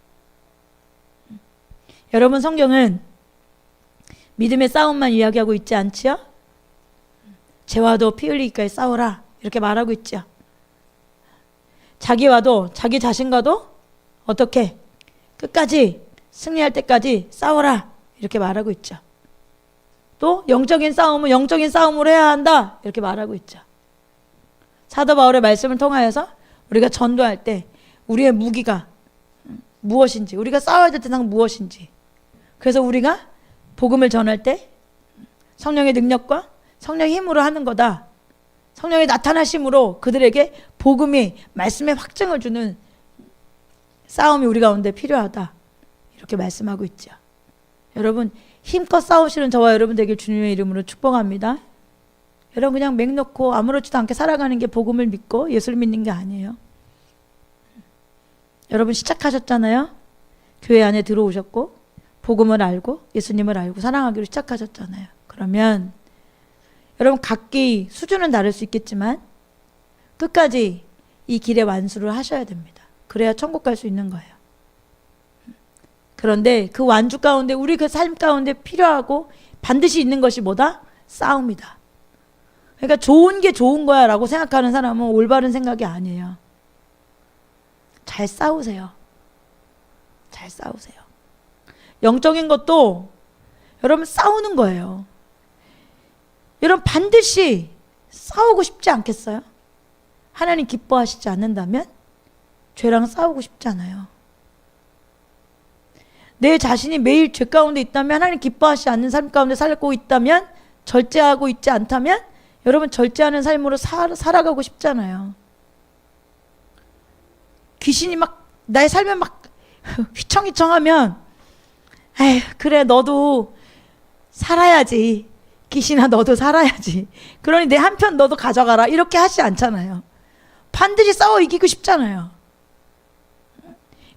여러분, 성경은 믿음의 싸움만 이야기하고 있지 않지요? 죄와도 피 흘리기까지 싸워라 이렇게 말하고 있죠. 자기와도, 자기 자신과도 어떻게 끝까지 승리할 때까지 싸워라 이렇게 말하고 있죠. 또 영적인 싸움은 영적인 싸움으로 해야 한다 이렇게 말하고 있죠. 사도 바울의 말씀을 통하여서 우리가 전도할 때 우리의 무기가 무엇인지, 우리가 싸워야 될 대상 무엇인지, 그래서 우리가 복음을 전할 때 성령의 능력과 성령의 힘으로 하는 거다. 성령의 나타나심으로 그들에게 복음이, 말씀의 확증을 주는 싸움이 우리 가운데 필요하다 이렇게 말씀하고 있죠. 여러분, 힘껏 싸우시는 저와 여러분 되길 주님의 이름으로 축복합니다. 여러분, 그냥 맹 놓고 아무렇지도 않게 살아가는 게 복음을 믿고 예수를 믿는 게 아니에요. 여러분 시작하셨잖아요. 교회 안에 들어오셨고 복음을 알고 예수님을 알고 사랑하기로 시작하셨잖아요. 그러면 여러분 각기 수준은 다를 수 있겠지만 끝까지 이 길의 완수를 하셔야 됩니다. 그래야 천국 갈 수 있는 거예요. 그런데 그 완주 가운데, 우리 그 삶 가운데 필요하고 반드시 있는 것이 뭐다? 싸움이다. 그러니까 좋은 게 좋은 거야 라고 생각하는 사람은 올바른 생각이 아니에요. 잘 싸우세요. 잘 싸우세요. 영적인 것도 여러분 싸우는 거예요. 여러분 반드시 싸우고 싶지 않겠어요? 하나님 기뻐하시지 않는다면 죄랑 싸우고 싶지 않아요. 내 자신이 매일 죄 가운데 있다면, 하나님 기뻐하시지 않는 삶 가운데 살고 있다면, 절제하고 있지 않다면 여러분 절제하는 삶으로 살아가고 싶잖아요. 귀신이 막 나의 삶에 막 휘청휘청하면 에휴 그래 너도 살아야지, 귀신아 너도 살아야지, 그러니 내 한편 너도 가져가라 이렇게 하지 않잖아요. 반드시 싸워 이기고 싶잖아요.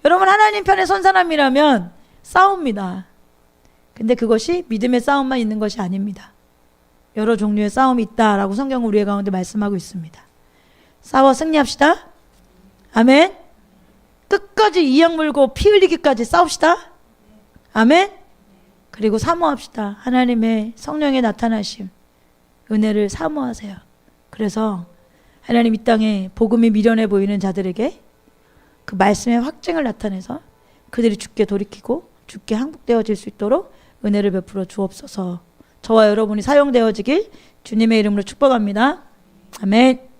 여러분 하나님 편에 선 사람이라면 싸웁니다. 근데 그것이 믿음의 싸움만 있는 것이 아닙니다. 여러 종류의 싸움이 있다라고 성경은 우리의 가운데 말씀하고 있습니다. 싸워 승리합시다. 아멘. 끝까지 이악 물고 피 흘리기까지 싸웁시다. 아멘. 그리고 사모합시다. 하나님의 성령의 나타나심, 은혜를 사모하세요. 그래서 하나님 이 땅에 복음이 미련해 보이는 자들에게 그 말씀의 확증을 나타내서 그들이 주께 돌이키고 주께 항복되어질 수 있도록 은혜를 베풀어 주옵소서. 저와 여러분이 사용되어지길 주님의 이름으로 축복합니다. 아멘.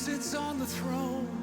sits on the throne.